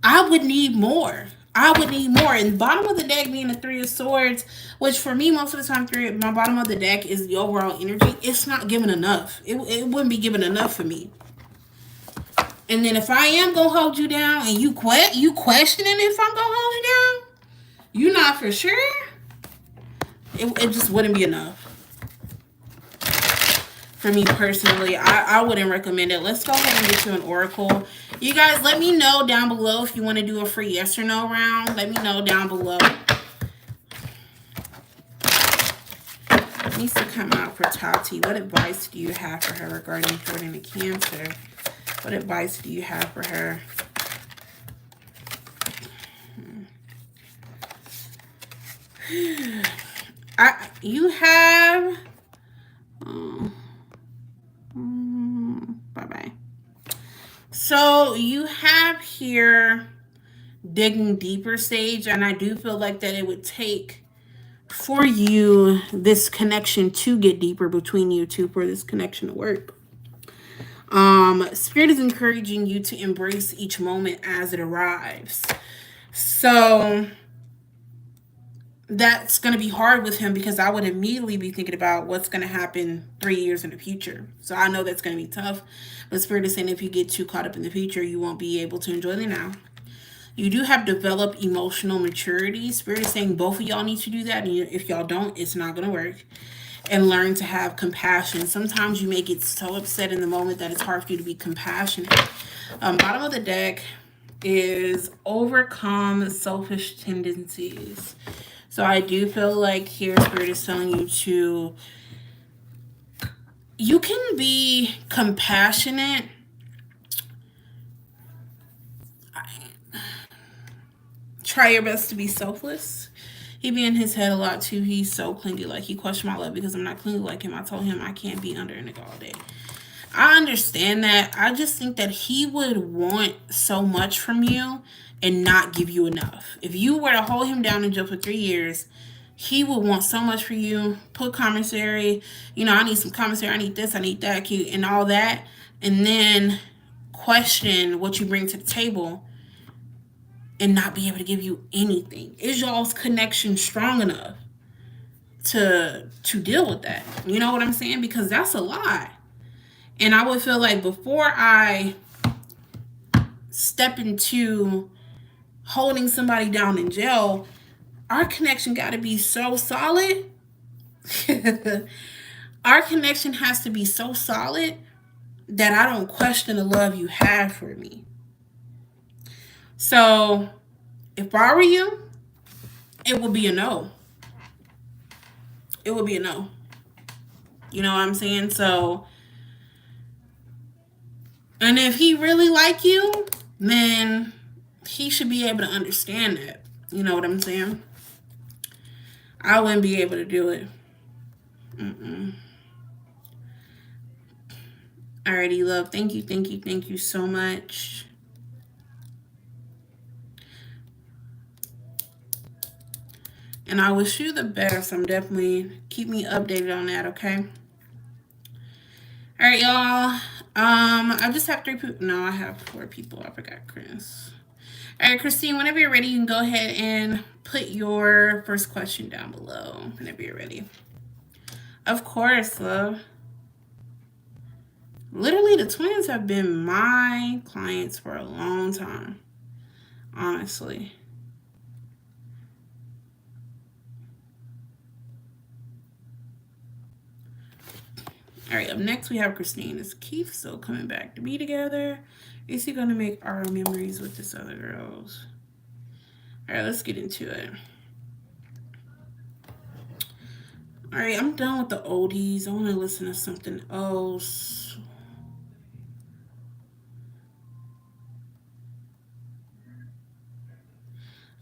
I would need more. And bottom of the deck being the Three of Swords, which for me, most of the time, my bottom of the deck is the overall energy. It's not giving enough. It wouldn't be giving enough for me. And then if I am going to hold you down and you questioning if I'm going to hold you down, you're not for sure, it just wouldn't be enough. For me personally, I wouldn't recommend it. Let's go ahead and get you an oracle. You guys, let me know down below if you want to do a free yes or no round. Let me know down below. It needs to come out for Tati. What advice do you have for her regarding Jordan the Cancer? What advice do you have for her? You have... bye-bye. So you have here digging deeper, Sage, and I do feel like that it would take for you this connection to get deeper between you two for this connection to work. Spirit is encouraging you to embrace each moment as it arrives. So that's going to be hard with him because I would immediately be thinking about what's going to happen 3 years in the future. So I know that's going to be tough. But Spirit is saying if you get too caught up in the future, you won't be able to enjoy the now. You do have developed emotional maturity. Spirit is saying both of y'all need to do that. And if y'all don't, it's not going to work. And learn to have compassion. Sometimes you may get so upset in the moment that it's hard for you to be compassionate. Bottom of the deck is overcome selfish tendencies. So I do feel like here Spirit is telling you to, you can be compassionate. Try your best to be selfless. He be in his head a lot too. He's so clingy. Like, he questioned my love because I'm not clingy like him. I told him I can't be under a nigga all day. I understand that. I just think that he would want so much from you and not give you enough. If you were to hold him down in jail for 3 years, he would want so much for you. Put commissary, I need some commissary, I need this, I need that, and all that. And then question what you bring to the table and not be able to give you anything. Is y'all's connection strong enough to deal with that? You know what I'm saying? Because that's a lot. And I would feel like before I step into holding somebody down in jail, our connection got to be so solid. Our connection has to be so solid that I don't question the love you have for me. So if I were you, it would be a no. It would be a no. You know what I'm saying? So, and if he really like you, then he should be able to understand that. You know what I'm saying? I wouldn't be able to do it. Alrighty, love. Thank you so much. And I wish you the best. I'm definitely, keep me updated on that, okay? All right, y'all. I just have 3 people. No, I have 4 people. I forgot Chris. All right, Christine, whenever you're ready, you can go ahead and put your first question down below whenever you're ready. Of course, love. Literally, the twins have been my clients for a long time. Honestly. All right, up next we have Christine. Is Keith still coming back to be together? Is he going to make our memories with this other girls? All right, let's get into it. All right, I'm done with the oldies. I want to listen to something else.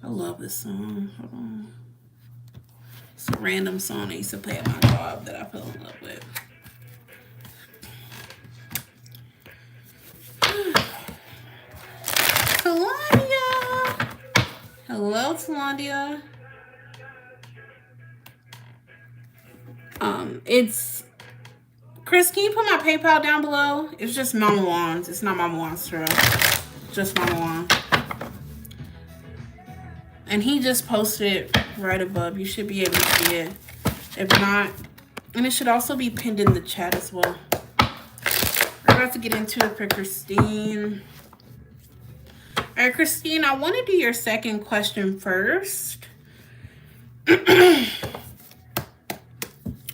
I love this song. Hold on. It's a random song I used to play at my job that I fell in love with. Talandia! Hello, Talandia. It's Chris, can you put my PayPal down below? It's just Mama Wands. It's not Mama Wands, Tara. Just Mama Wands. And he just posted it right above. You should be able to see it. If not, and it should also be pinned in the chat as well. We're about to get into it for Christine. All right, Christine, I want to do your second question first.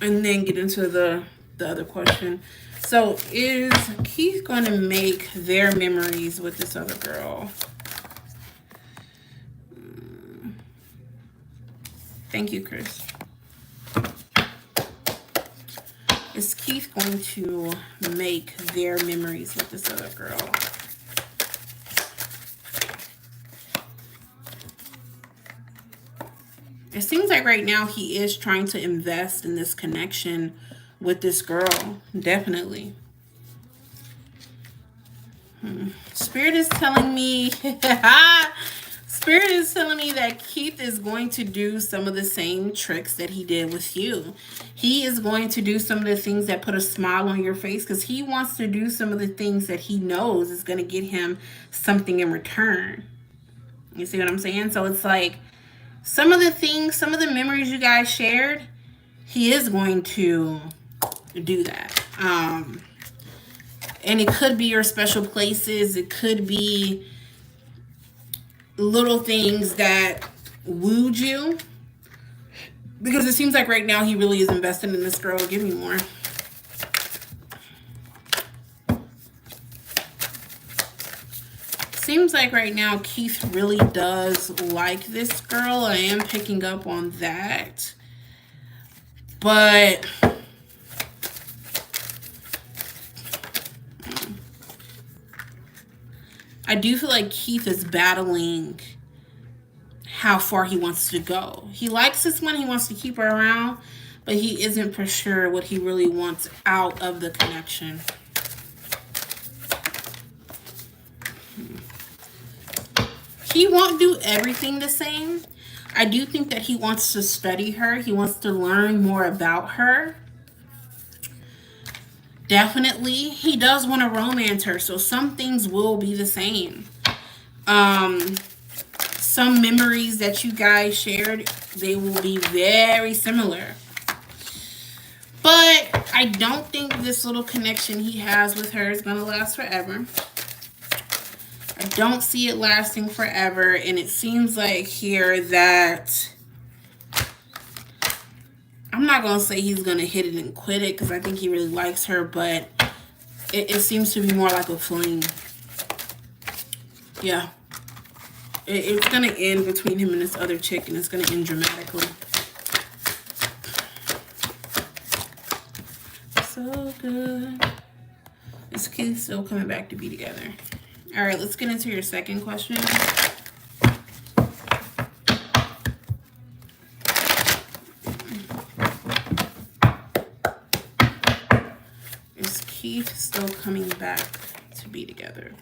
And then get into the other question. So is Keith going to make their memories with this other girl? Thank you, Chris. Is Keith going to make their memories with this other girl? It seems like right now he is trying to invest in this connection with this girl. Definitely. Spirit is telling me Spirit is telling me that Keith is going to do some of the same tricks that he did with you. He is going to do some of the things that put a smile on your face because he wants to do some of the things that he knows is going to get him something in return. You see what I'm saying? So it's like some of the things, some of the memories you guys shared, he is going to do that. And it could be your special places. It could be little things that wooed you. Because it seems like right now he really is invested in this girl. Give me more. Seems like right now Keith really does like this girl. I am picking up on that. But I do feel like Keith is battling how far he wants to go. He likes this one. He wants to keep her around. But he isn't for sure what he really wants out of the connection. He won't do everything the same. I do think that he wants to study her. He wants to learn more about her. Definitely. He does want to romance her. So some things will be the same. Some memories that you guys shared, they will be very similar. But I don't think this little connection he has with her is going to last forever. I don't see it lasting forever. And it seems like here that I'm not going to say he's going to hit it and quit it because I think he really likes her. But it seems to be more like a fling. Yeah. It's going to end between him and this other chick. And it's going to end dramatically. So good. Is Keith still coming back to be together? All right, let's get into your second question. Is Keith still coming back to be together?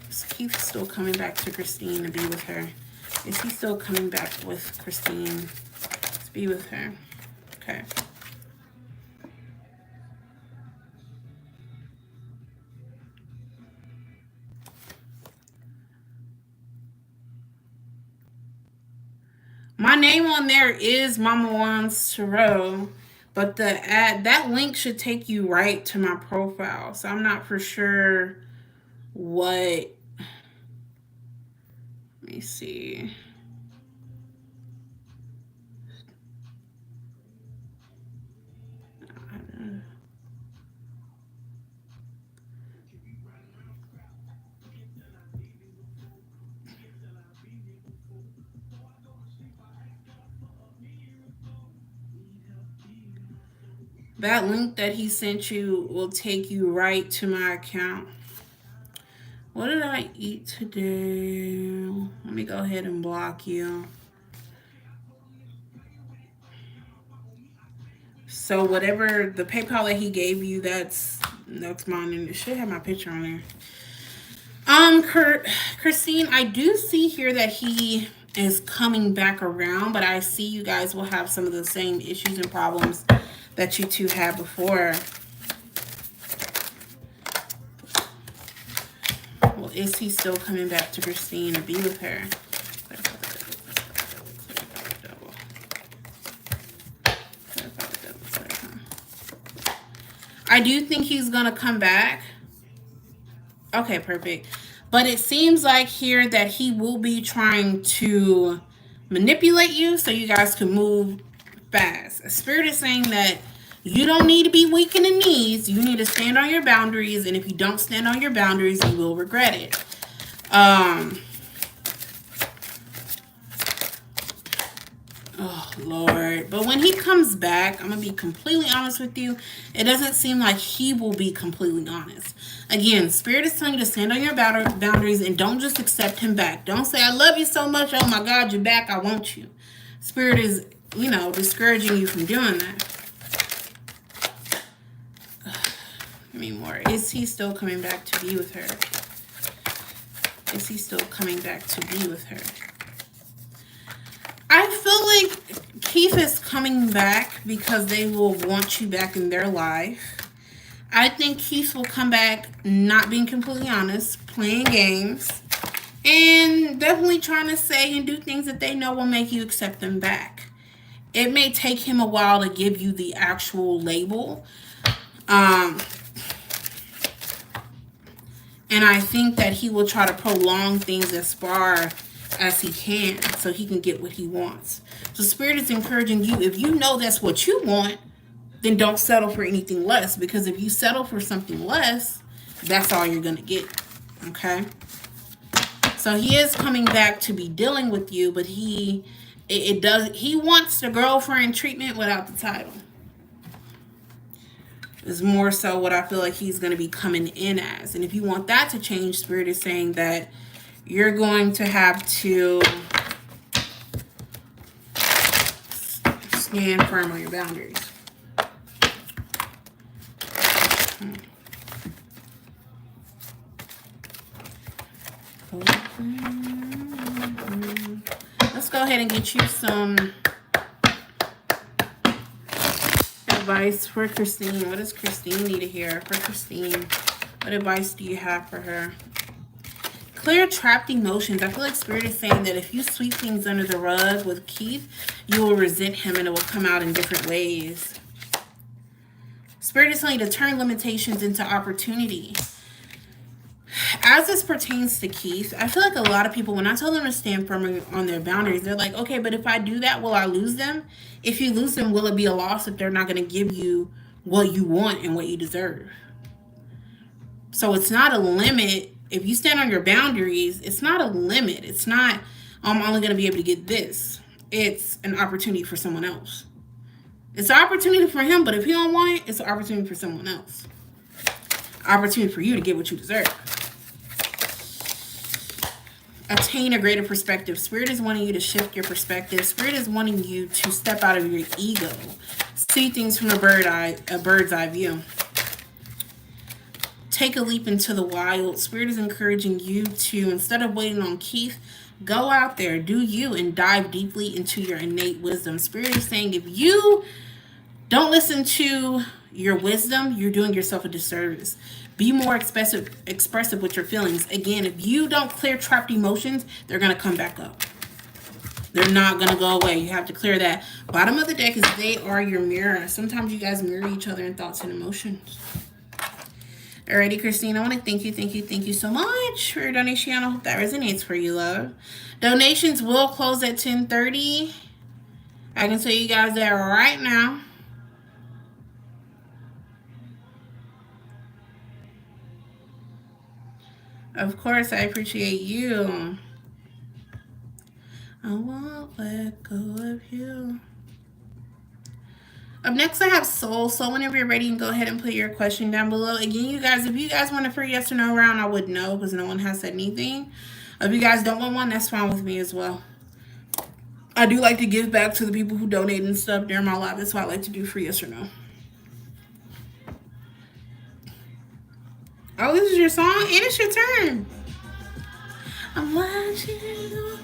Is Keith still coming back to Christine to be with her? Is he still coming back with Christine to be with her? Okay. My name on there is Mama Wants Tarot, but that link should take you right to my profile. So I'm not for sure what. Let me see. That link that he sent you will take you right to my account. What did I eat today? Let me go ahead and block you. So whatever the PayPal that he gave you, that's mine, and it should have my picture on there. Christine, I do see here that he is coming back around, but I see you guys will have some of the same issues and problems that you two had before. Well, is he still coming back to Christine to be with her? I do think he's going to come back. Okay, perfect. But it seems like here that he will be trying to manipulate you so you guys can move fast. Spirit is saying that you don't need to be weak in the knees. You need to stand on your boundaries. And if you don't stand on your boundaries, you will regret it. Oh, Lord. But when he comes back, I'm going to be completely honest with you. It doesn't seem like he will be completely honest. Again, Spirit is telling you to stand on your boundaries and don't just accept him back. Don't say, I love you so much. Oh, my God, you're back. I want you. Spirit is, discouraging you from doing that. Give me more. Is he still coming back to be with her? Is he still coming back to be with her? I feel like Keith is coming back because they will want you back in their life. I think Keith will come back not being completely honest, playing games, and definitely trying to say and do things that they know will make you accept them back. It may take him a while to give you the actual label. And I think that he will try to prolong things as far as he can so he can get what he wants. So Spirit is encouraging you, if you know that's what you want, then don't settle for anything less, because if you settle for something less, that's all you're going to get. Okay? So he is coming back to be dealing with you, but he wants the girlfriend treatment without the title. Is more so what I feel like he's going to be coming in as. And if you want that to change, Spirit is saying that you're going to have to stand firm on your boundaries. Let's go ahead and get you some advice for Christine. What does Christine need to hear? For Christine, what advice do you have for her? Clear trapped emotions. I feel like Spirit is saying that if you sweep things under the rug with Keith, you will resent him and it will come out in different ways. Spirit is telling you to turn limitations into opportunity. As this pertains to Keith, I feel like a lot of people, when I tell them to stand firm on their boundaries, they're like, okay, but if I do that, will I lose them? If you lose them, will it be a loss if they're not going to give you what you want and what you deserve? So it's not a limit. If you stand on your boundaries, it's not a limit. It's not, I'm only going to be able to get this. It's an opportunity for someone else. It's an opportunity for him, but if he don't want it, it's an opportunity for someone else. Opportunity for you to get what you deserve. Attain a greater perspective. Spirit is wanting you to shift your perspective. Spirit is wanting you to step out of your ego. See things from a bird's eye view. Take a leap into the wild. Spirit is encouraging you to, instead of waiting on Keith, go out there, do you, and dive deeply into your innate wisdom. Spirit is saying if you don't listen to your wisdom, you're doing yourself a disservice. Be more expressive with your feelings. Again, if you don't clear trapped emotions, they're going to come back up. They're not going to go away. You have to clear that. Bottom of the deck is they are your mirror. Sometimes you guys mirror each other in thoughts and emotions. Alrighty, Christine, I want to thank you so much for your donation. I hope that resonates for you, love. Donations will close at 10:30. I can tell you guys that right now. Of course, I appreciate you. I won't let go of you. Up next, I have Soul. So whenever you're ready, you can go ahead and put your question down below. Again, you guys, if you guys want a free yes or no round, I would know because no one has said anything. If you guys don't want one, that's fine with me as well. I do like to give back to the people who donate and stuff during my live. That's why I like to do free yes or no. Oh, this is your song? And it's your turn. I'm letting on.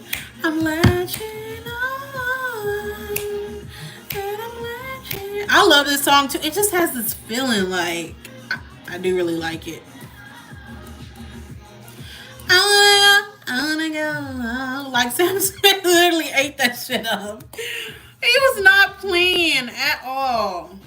I love this song too. It just has this feeling like I do really like it. I wanna go. Like Sam Smith literally ate that shit up. He was not playing at all.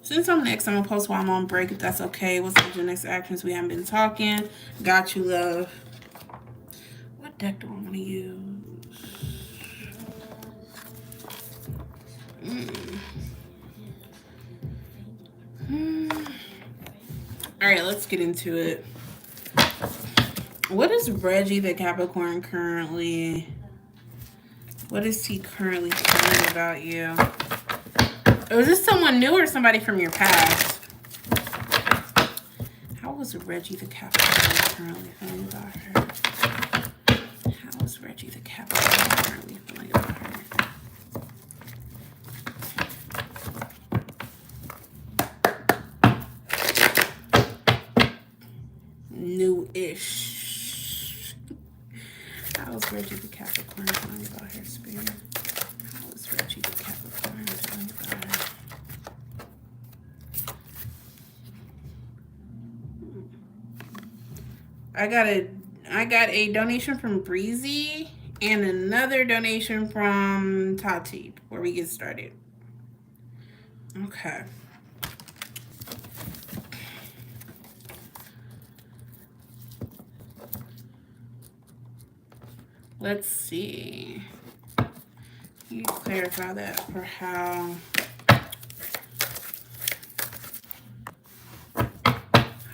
Since I'm next, I'm going to post while I'm on break, if that's okay. What's your next actions? We haven't been talking. Got you, love. What deck do I want to use? All right, let's get into it. What is Reggie the Capricorn currently? What is he currently feeling about you? Or is this someone new or somebody from your past? How is Reggie the Capricorn currently feeling about her? How is Reggie the Capricorn currently feeling about her? New-ish. How is Reggie the Capricorn feeling about her, Spirit? How is Reggie the Capricorn feeling about her? I got a donation from Breezy and another donation from Tati before we get started. Okay. Let's see. You clarify that for how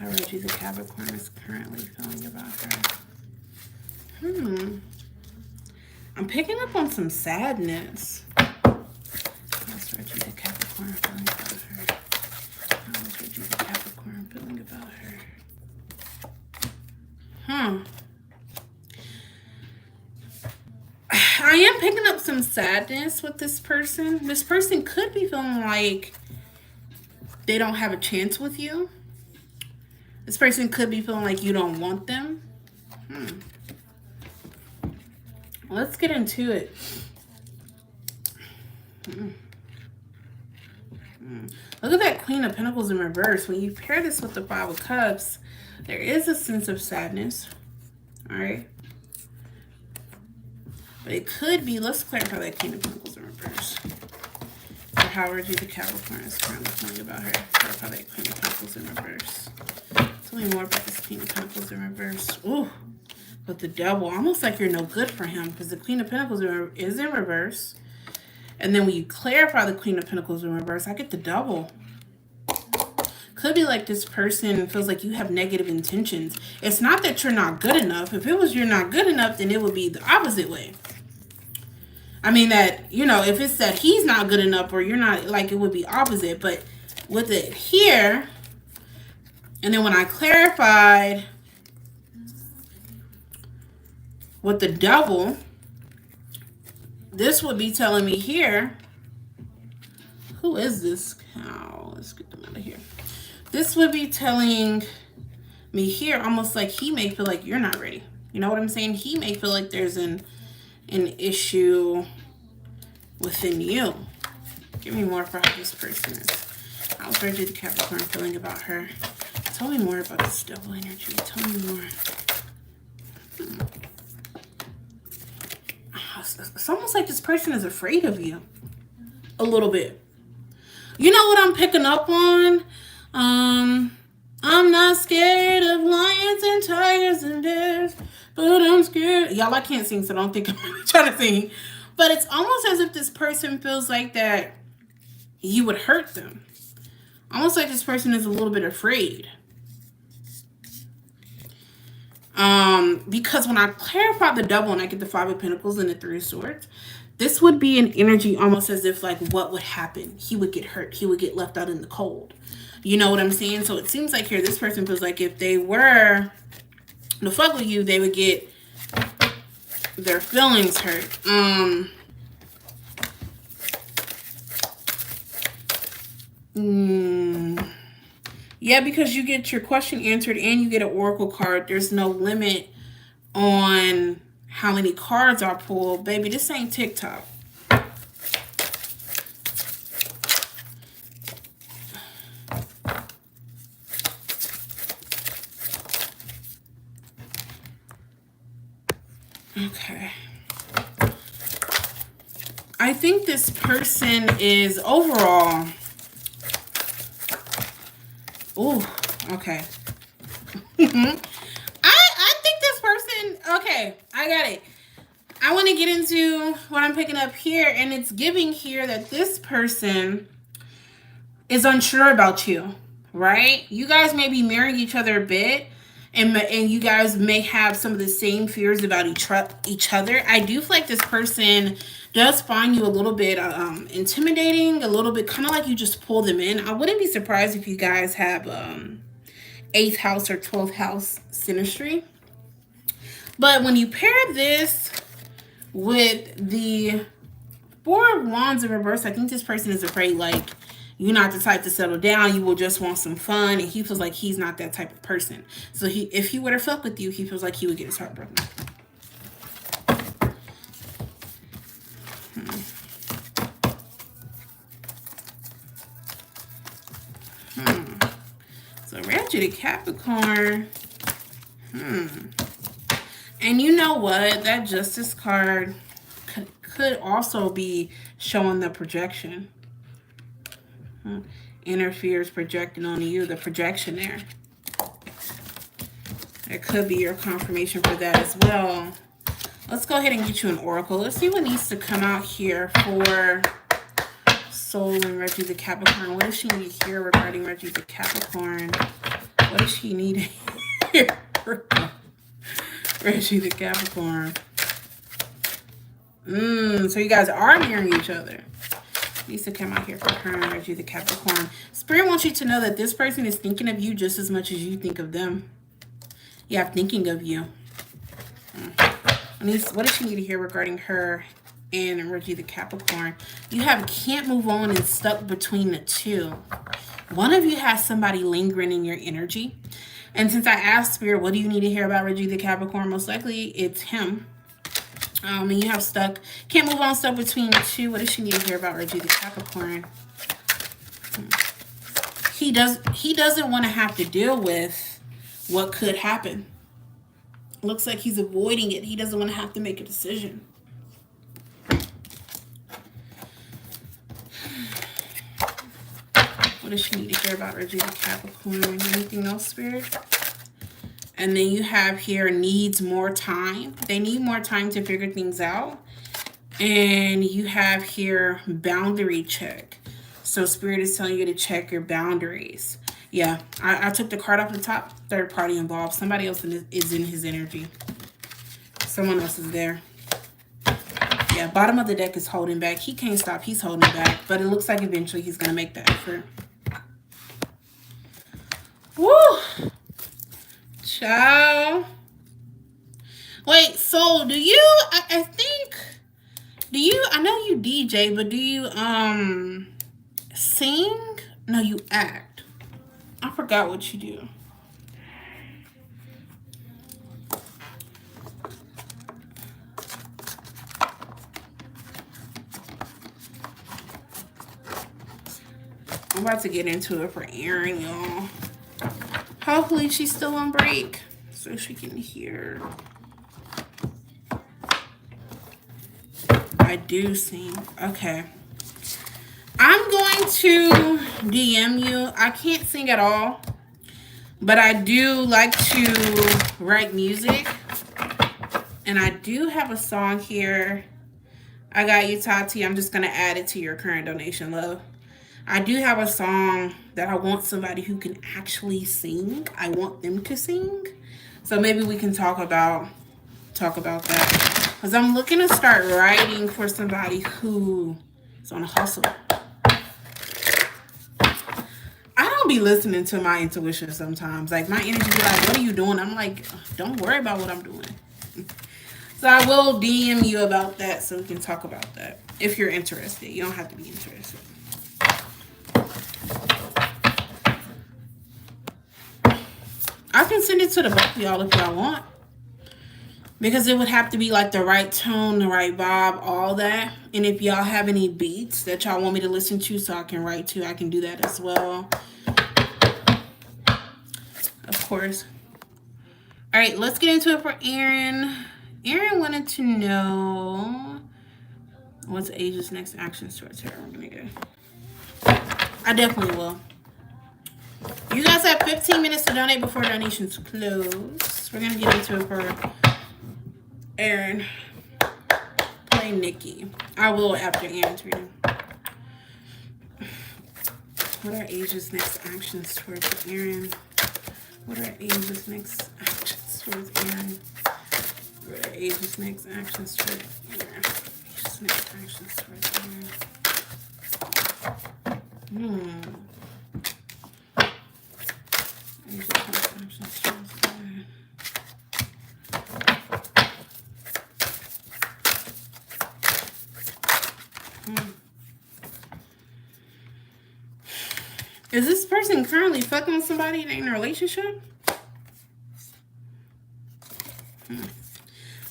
Reggie the Capricorn is currently feeling about her. I'm picking up on some sadness. How's Reggie the Capricorn feeling about her? How's Reggie the Capricorn feeling about her? I am picking up some sadness with this person. This person could be feeling like they don't have a chance with you. This person could be feeling like you don't want them. Let's get into it. Look at that Queen of Pentacles in reverse. When you pair this with the Five of Cups, there is a sense of sadness. All right. But it could be, let's clarify that Queen of Pentacles in reverse. Or how Reggie the Capricorn is currently feeling about her. Clarify that Queen of Pentacles in reverse. Tell me more about this Queen of Pentacles in reverse. Ooh, but the Devil, almost like you're no good for him because the Queen of Pentacles is in reverse. And then when you clarify the Queen of Pentacles in reverse, I get the Double. Could be like this person feels like you have negative intentions. It's not that you're not good enough. If it was you're not good enough, then it would be the opposite way. I mean that, you know, if it's that he's not good enough or you're not, like it would be opposite. But with it here, and then when I clarified with the Devil, this would be telling me here, who is this cow? Let's get them out of here. This would be telling me here almost like he may feel like you're not ready. You know what I'm saying? He may feel like there's an issue within you. Give me more for how this person is. How's Reggie the Capricorn feeling about her? Tell me more about this Devil energy. Tell me more. It's almost like this person is afraid of you. A little bit. You know what I'm picking up on? I'm not scared of lions and tigers and bears, but I'm scared. Y'all, I can't sing, so don't think I'm trying to sing. But it's almost as if this person feels like that you would hurt them. Almost like this person is a little bit afraid. Because when I clarify the Devil and I get the Five of Pentacles and the Three of Swords, this would be an energy almost as if like what would happen? He would get hurt. He would get left out in the cold. You know what I'm saying? So it seems like here this person feels like if they were to fuck with you, they would get their feelings hurt. Yeah, because you get your question answered and you get an oracle card. There's no limit on how many cards are pulled. Baby, this ain't TikTok. Okay. I think this person is overall... Ooh, okay. I think this person... Okay, I got it. I want to get into what I'm picking up here, and it's giving here that this person is unsure about you, right? You guys may be marrying each other a bit, and you guys may have some of the same fears about each other. I do feel like this person does find you a little bit intimidating, a little bit kind of like you just pull them in. I wouldn't be surprised if you guys have 8th house or 12th house synastry. But when you pair this with the Four of Wands in reverse, I think this person is afraid like you're not the type to settle down. You will just want some fun. And he feels like he's not that type of person. So if he were to fuck with you, he feels like he would get his heart broken. So Reggie the Capricorn. And you know what? That Justice card could also be showing the projection. Interferes projecting on you, the projection there. It could be your confirmation for that as well. Let's go ahead and get you an oracle. Let's see what needs to come out here for Soul and Reggie the Capricorn. What does she need to hear regarding Reggie the Capricorn? What does she need to hear? Reggie the Capricorn. So you guys are mirroring each other. Needs to come out here for her and Reggie the Capricorn. Spirit wants you to know that this person is thinking of you just as much as you think of them. Yeah, thinking of you. What does she need to hear regarding her and Reggie the Capricorn? You have can't move on and stuck between the two. One of you has somebody lingering in your energy. And since I asked Spirit, what do you need to hear about Reggie the Capricorn? Most likely it's him. And you have stuck, can't move on, stuck between the two. What does she need to hear about Reggie the Capricorn? He doesn't want to have to deal with what could happen. Looks like he's avoiding it. He doesn't want to have to make a decision. What does she need to hear about Reggie the Capricorn? Anything else, Spirit? And then you have here needs more time. They need more time to figure things out. And you have here boundary check. So Spirit is telling you to check your boundaries. Yeah, I took the card off the top. Third party involved. Somebody else is in his energy. Someone else is there. Yeah, bottom of the deck is holding back. He can't stop. He's holding back. But it looks like eventually he's going to make the effort. Woo! Ciao. Wait, so do you, I think, do you, I know you DJ, but do you sing? No, you act. I forgot what you do. I'm about to get into it for Erin, y'all. Hopefully she's still on break so she can hear. I do sing. Okay. I'm going to DM you. I can't sing at all, but I do like to write music. And I do have a song here. I got you, Tati. I'm just going to add it to your current donation, love. I do have a song that I want somebody who can actually sing. I want them to sing. So maybe we can talk about that. Because I'm looking to start writing for somebody who is on a hustle. I don't be listening to my intuition sometimes. Like, my energy be like, what are you doing? I'm like, don't worry about what I'm doing. So I will DM you about that so we can talk about that. If you're interested. You don't have to be interested. I can send it to the both of y'all if y'all want. Because it would have to be like the right tone, the right vibe, all that. And if y'all have any beats that y'all want me to listen to so I can write to, I can do that as well. Of course. All right, let's get into it for Erin. Erin wanted to know what's Asia's next actions towards her. I'm going to go. I definitely will. You guys have 15 minutes to donate before donations close. We're going to get into it for Erin. Play Nikki. I will after Erin's reading. What are Asia's next actions towards Erin? What are Asia's next actions towards Erin? What are Asia's next actions towards Erin? Asia's next actions towards Erin. Is this person currently fucking with somebody that ain't in a relationship?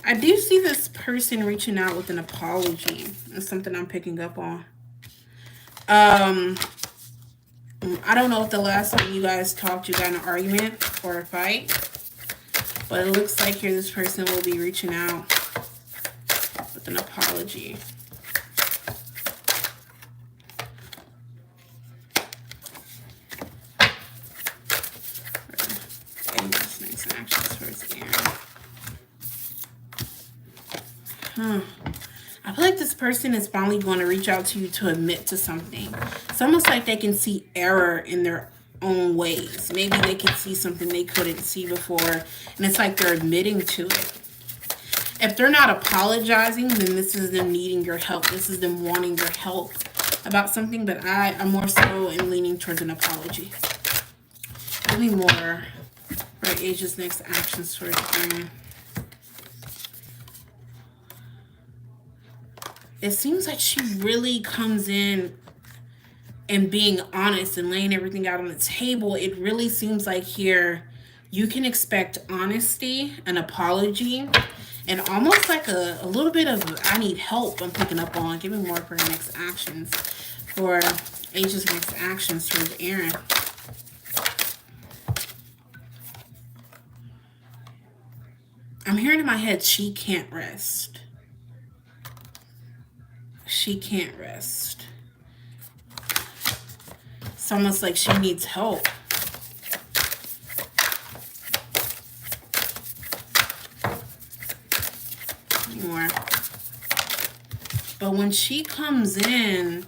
I do see this person reaching out with an apology. That's something I'm picking up on. I don't know if the last time you guys talked, you got in an argument or a fight. But it looks like here this person will be reaching out with an apology. Next actions towards Aaron. I feel like this person is finally going to reach out to you to admit to something. It's almost like they can see error in their own ways. Maybe they can see something they couldn't see before, and it's like they're admitting to it. If they're not apologizing, then this is them needing your help. This is them wanting your help about something, but I'm more so in leaning towards an apology. Give me more for Asia's next actions towards Aaron. It seems like she really comes in and being honest and laying everything out on the table. It really seems like here you can expect honesty, an apology, and almost like a little bit of I need help I'm picking up on. Give me more for her next actions. For Asia's next actions towards Aaron. I'm hearing in my head, she can't rest. She can't rest. It's almost like she needs help. More. But when she comes in,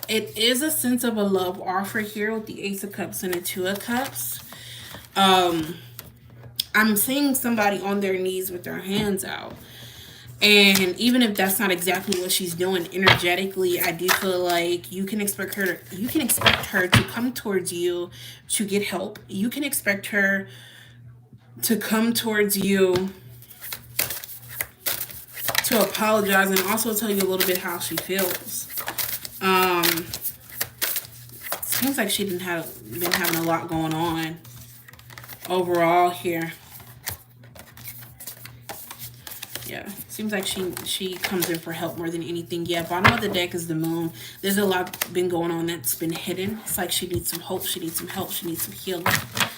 it is a sense of a love offer here with the Ace of Cups and the Two of Cups. I'm seeing somebody on their knees with their hands out. And even if that's not exactly what she's doing energetically, I do feel like you can expect her to come towards you to get help. You can expect her to come towards you to apologize and also tell you a little bit how she feels. Seems like she been having a lot going on overall here. Yeah, seems like she comes in for help more than anything. Yeah, bottom of the deck is the moon. There's a lot been going on that's been hidden. It's like she needs some hope. She needs some help. She needs some healing.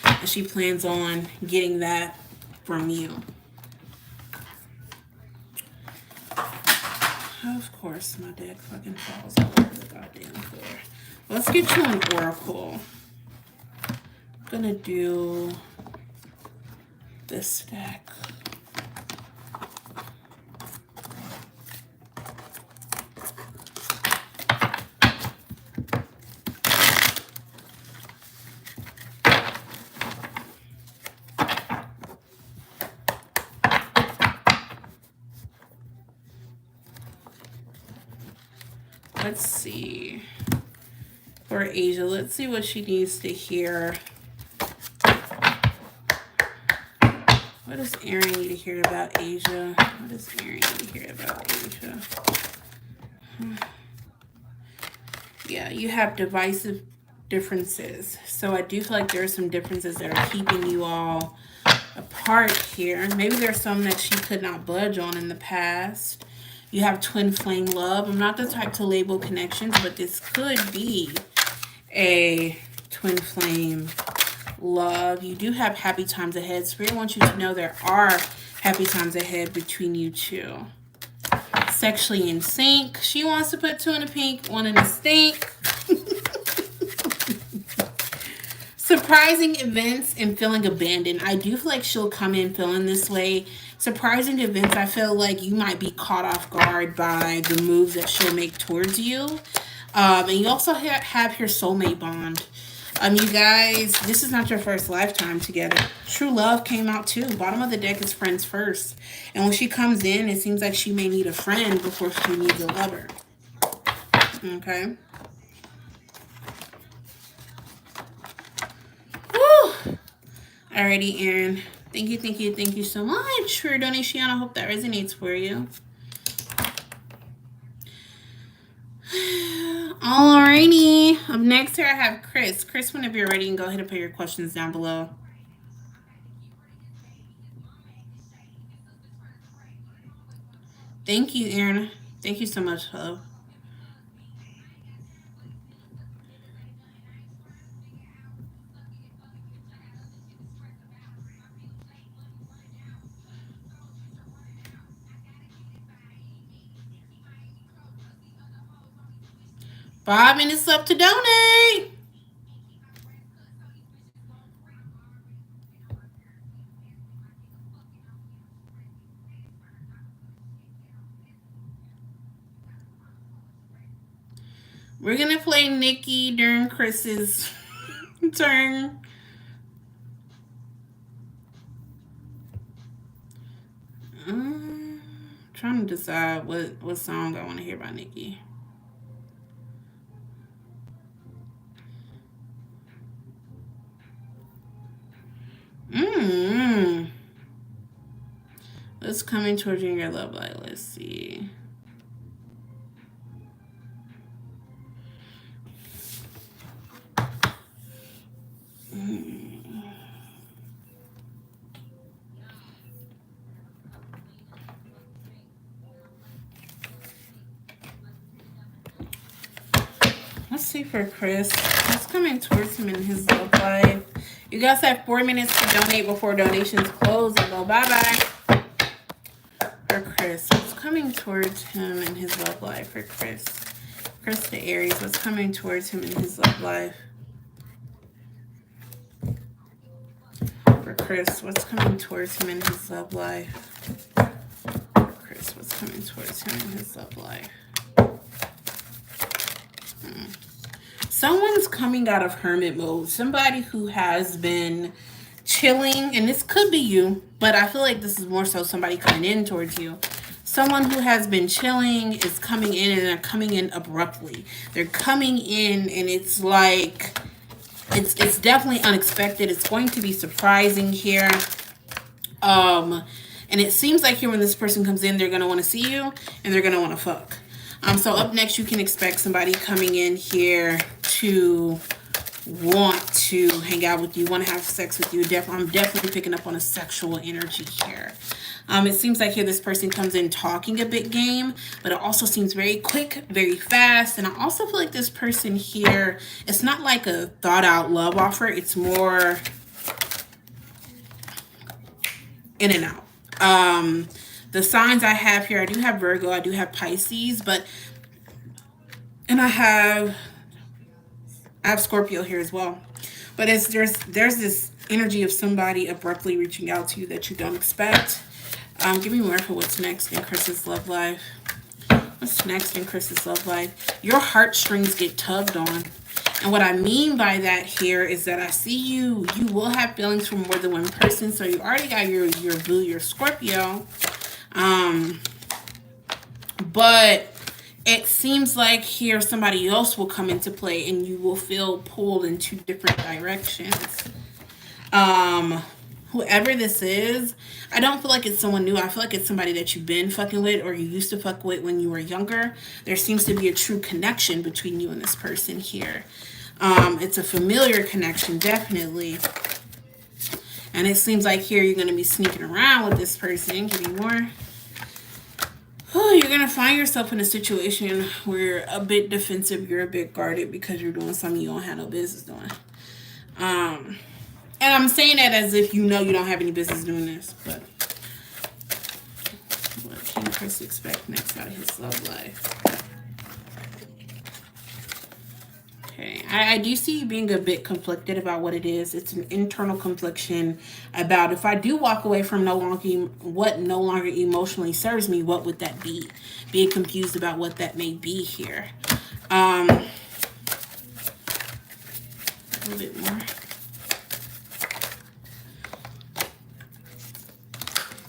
And she plans on getting that from you. Of course, my deck fucking falls all over the goddamn floor. Let's get you an oracle. I'm gonna do this deck. Let's see. For Asia, let's see what she needs to hear. What does Aaron need to hear about Asia? What does Aaron need to hear about Asia? Yeah, you have divisive differences. So I do feel like there are some differences that are keeping you all apart here. Maybe there's some that she could not budge on in the past. You have twin flame love. I'm not the type to label connections, but this could be a twin flame love. You do have happy times ahead. Spirit wants you to know there are happy times ahead between you two. Sexually in sync. She wants to put two in a pink, one in a stink. Surprising events and feeling abandoned. I do feel like she'll come in feeling this way. Surprising events, I feel like you might be caught off guard by the moves that she'll make towards you. And you also have your soulmate bond. You guys, this is not your first lifetime together. True love came out too. Bottom of the deck is friends first. And when she comes in, it seems like she may need a friend before she needs a lover. Okay. Woo! Alrighty, Aaron. Thank you so much for your donation. I hope that resonates for you. Alrighty. Up next here I have Chris. Chris, whenever you're ready, you can go ahead and put your questions down below. Thank you, Aaron. Thank you so much, love. 5 minutes up to donate. We're gonna play Nikki during Chris's turn. Trying to decide what song I want to hear by Nikki. Mm. What's coming towards you in your love life? Let's see. Let's see for Chris. What's coming towards him in his love life? You guys have 4 minutes to donate before donations close and go bye-bye. For Chris, what's coming towards him in his love life? For Chris. Chris the Aries, what's coming towards him in his love life? For Chris, what's coming towards him in his love life? For Chris, what's coming towards him in his love life? Someone's coming out of hermit mode. Somebody who has been chilling, and this could be you, but I feel like this is more so somebody coming in towards you. Someone who has been chilling is coming in, and they're coming in abruptly. They're coming in, and it's like it's definitely unexpected. It's going to be surprising here. And it seems like here when this person comes in, they're gonna want to see you and they're gonna want to fuck. So up next, you can expect somebody coming in here to want to hang out with you, want to have sex with you. I'm definitely picking up on a sexual energy here. It seems like here this person comes in talking a bit game, but it also seems very quick, very fast. And I also feel like this person here, it's not like a thought out love offer. It's more in and out. The signs I have here, I do have Virgo, I do have Pisces, and I have Scorpio here as well. But there's this energy of somebody abruptly reaching out to you that you don't expect. Give me more for what's next in Chris's love life. What's next in Chris's love life? Your heartstrings get tugged on. And what I mean by that here is that I see you will have feelings for more than one person. So you already got your boo, your Scorpio. But it seems like here somebody else will come into play and you will feel pulled in two different directions. Whoever this is, I don't feel like it's someone new. I feel like it's somebody that you've been fucking with or you used to fuck with when you were younger. There seems to be a true connection between you and this person here. It's a familiar connection, definitely. And it seems like here you're going to be sneaking around with this person. Give me more. Oh, you're going to find yourself in a situation where you're a bit defensive. You're a bit guarded because you're doing something you don't have no business doing. And I'm saying that as if you know you don't have any business doing this. But what can Chris expect next out of his love life? Okay, I do see you being a bit conflicted about what it is. It's an internal confliction about if I do walk away from what no longer emotionally serves me, what would that be? Being confused about what that may be here. A little bit more.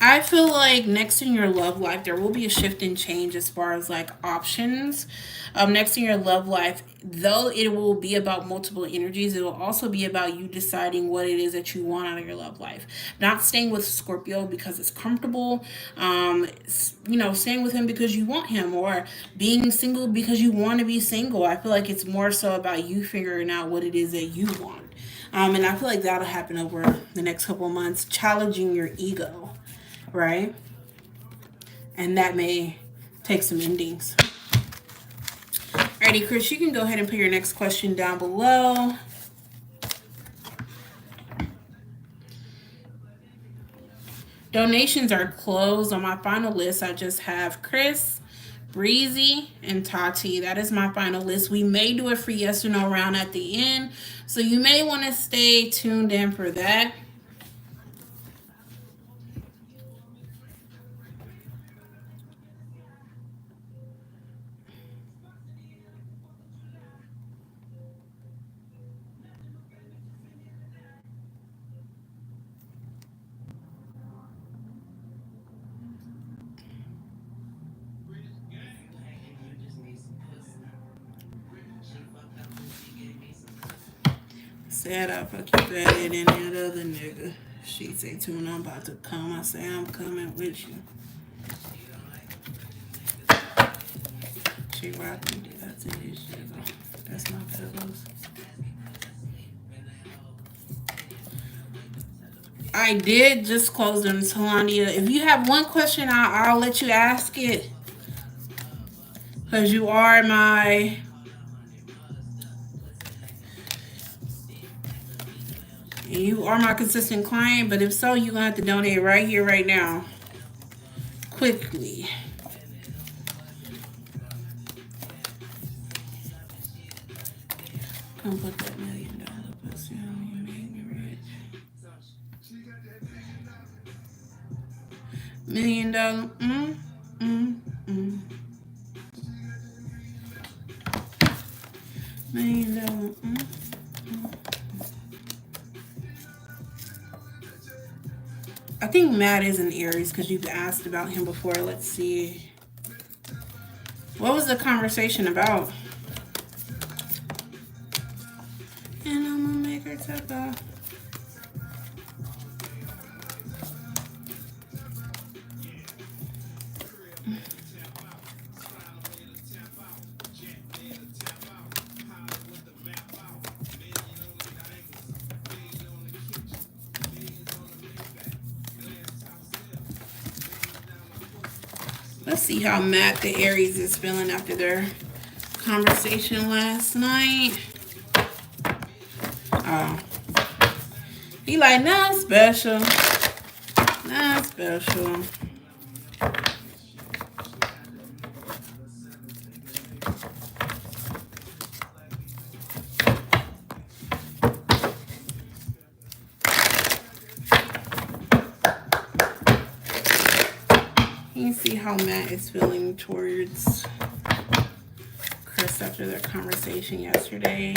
I feel like next in your love life, there will be a shift and change as far as like options. Next in your love life, though it will be about multiple energies, it will also be about you deciding what it is that you want out of your love life. Not staying with Scorpio because it's comfortable, staying with him because you want him, or being single because you want to be single. I feel like it's more so about you figuring out what it is that you want. And I feel like that'll happen over the next couple of months, challenging your ego, right? And that may take some endings. Alrighty, Chris, you can go ahead and put your next question down below. Donations are closed. On my final list, I just have Chris, Breezy and Tati. That is my final list. We may do a free yes or no round at the end, so you may want to stay tuned in for that. Said I fuck you better than that other nigga. She say, Tune, I'm about to come. I say, I'm coming with you. She rocking. Did I tell you shit? That's my pillows. I did just close them, Talandia. If you have one question, I'll let you ask it. Because you are my... You are my consistent client, but if so, you're going to have to donate right here, right now. Quickly. Come put that $1 million pussy on me and make me rich. $1 million. $1 million. I think Matt is an Aries because you've asked about him before. Let's see. What was the conversation about? And I'm gonna make her tap out. Let's see how Matt the Aries is feeling after their conversation last night. Oh. He like, not special. Not special. You see how Matt is feeling towards Chris after their conversation yesterday.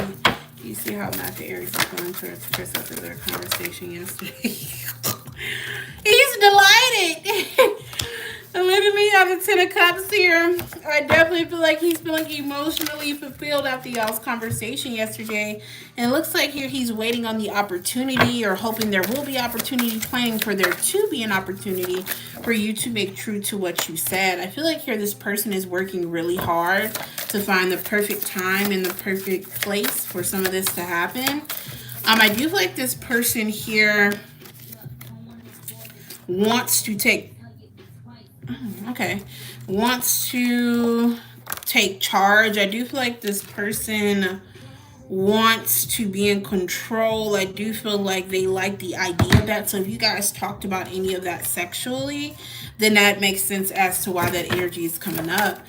You see how Matt the Aries is feeling towards Chris after their conversation yesterday. He's delighted. Look at me have the 10 of Cups here. I definitely feel like he's feeling emotionally fulfilled after y'all's conversation yesterday. And it looks like here he's waiting on the opportunity or hoping there will be opportunity, planning for there to be an opportunity for you to make true to what you said. I feel like here this person is working really hard to find the perfect time and the perfect place for some of this to happen. I do feel like this person here wants to take... wants to take charge. I do feel like this person wants to be in control. I do feel like they like the idea of that. So if you guys talked about any of that sexually, then that makes sense as to why that energy is coming up.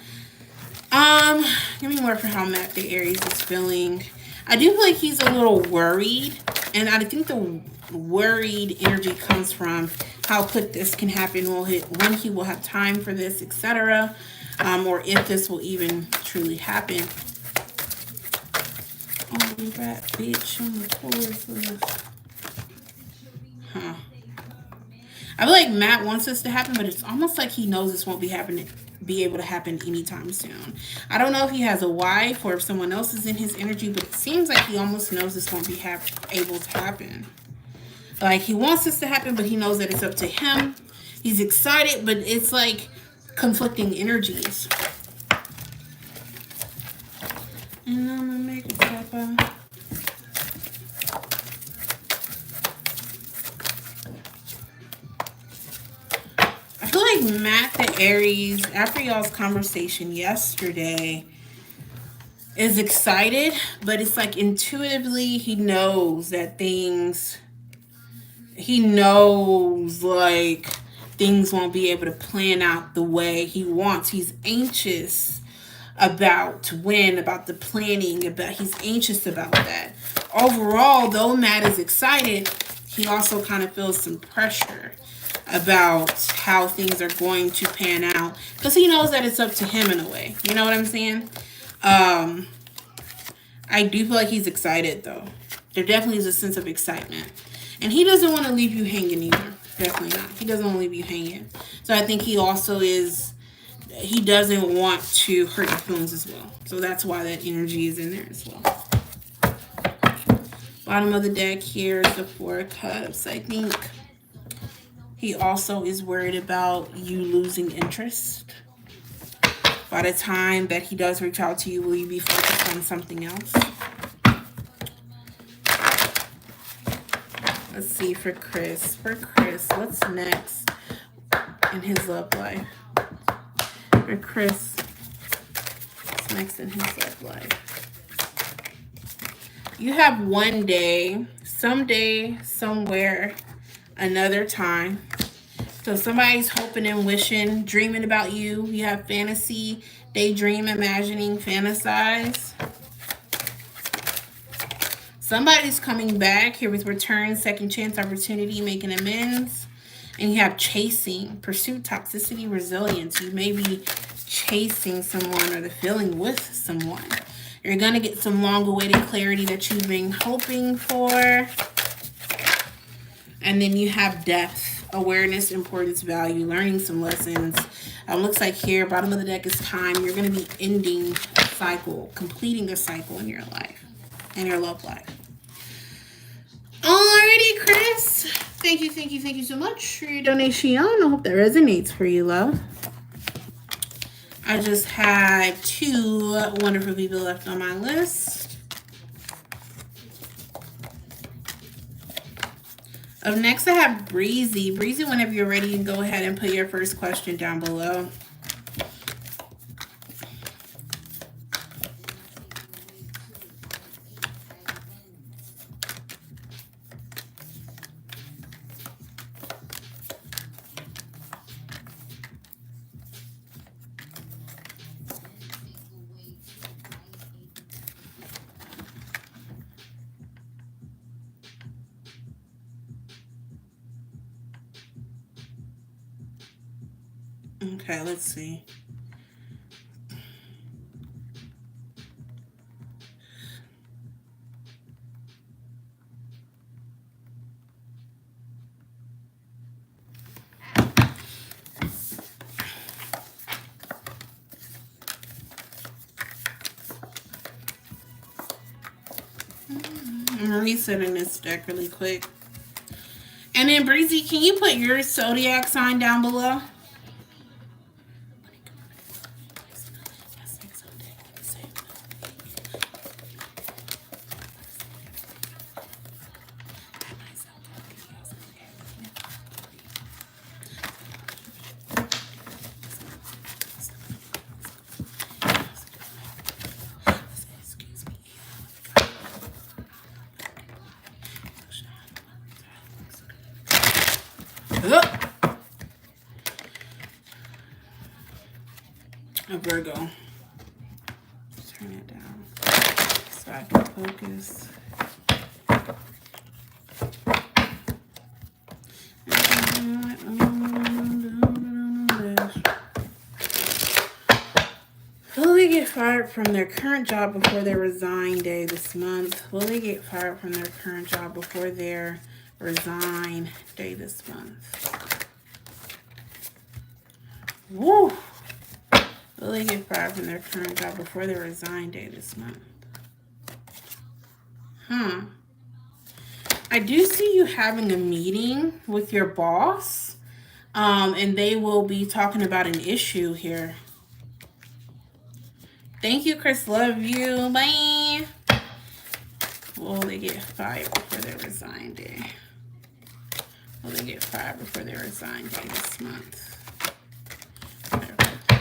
Give me more for how Matt the Aries is feeling. I do feel like he's a little worried, and I think the worried energy comes from how quick this can happen, when he will have time for this, etc., or if this will even truly happen. Oh, rat bitch on the floor. Huh. I feel like Matt wants this to happen, but it's almost like he knows this won't be able to happen anytime soon. I don't know if he has a wife or if someone else is in his energy, but it seems like he almost knows this won't be able to happen. Like, he wants this to happen, but he knows that it's up to him. He's excited, but it's like conflicting energies. And I'm gonna make it tap out. I feel like Matt the Aries, after y'all's conversation yesterday, is excited, but it's like intuitively he knows that things... He knows, like, things won't be able to plan out the way he wants. He's anxious about about the planning, he's anxious about that. Overall, though Matt is excited, he also kind of feels some pressure about how things are going to pan out because he knows that it's up to him in a way. You know what I'm saying? I do feel like he's excited though. There definitely is a sense of excitement. And he doesn't want to leave you hanging either. Definitely not. He doesn't want to leave you hanging. So I think he also he doesn't want to hurt your feelings as well. So that's why that energy is in there as well. Bottom of the deck here is the Four of Cups. I think he also is worried about you losing interest. By the time that he does reach out to you, will you be focused on something else? Let's see for Chris. For Chris, what's next in his love life? For Chris, what's next in his love life? You have one day, someday, somewhere, another time. So somebody's hoping and wishing, dreaming about you. You have fantasy, daydream, imagining, fantasize. Somebody's coming back here with return, second chance, opportunity, making amends. And you have chasing, pursuit, toxicity, resilience. You may be chasing someone or the feeling with someone. You're going to get some long-awaited clarity that you've been hoping for. And then you have depth, awareness, importance, value, learning some lessons. Looks like here, bottom of the deck is time. You're going to be ending a cycle, completing a cycle in your life, in your love life. Alrighty, Chris. Thank you so much for your donation. I hope that resonates for you, love. I just had 2 wonderful people left on my list. Up next, I have Breezy. Breezy, whenever you're ready, you can go ahead and put your first question down below. Okay, let's see. I'm resetting this deck really quick. And then, Breezy, can you put your zodiac sign down below? A Virgo. Turn it down so I can focus. Will they get fired from their current job before their resign day this month? Will they get fired from their current job before their resign day this month? Woo! Will they get fired from their current job before their resign day this month? I do see you having a meeting with your boss, and they will be talking about an issue here. Thank you, Chris. Love you. Bye. Will they get fired before their resign day? Will they get fired before their resign day this month?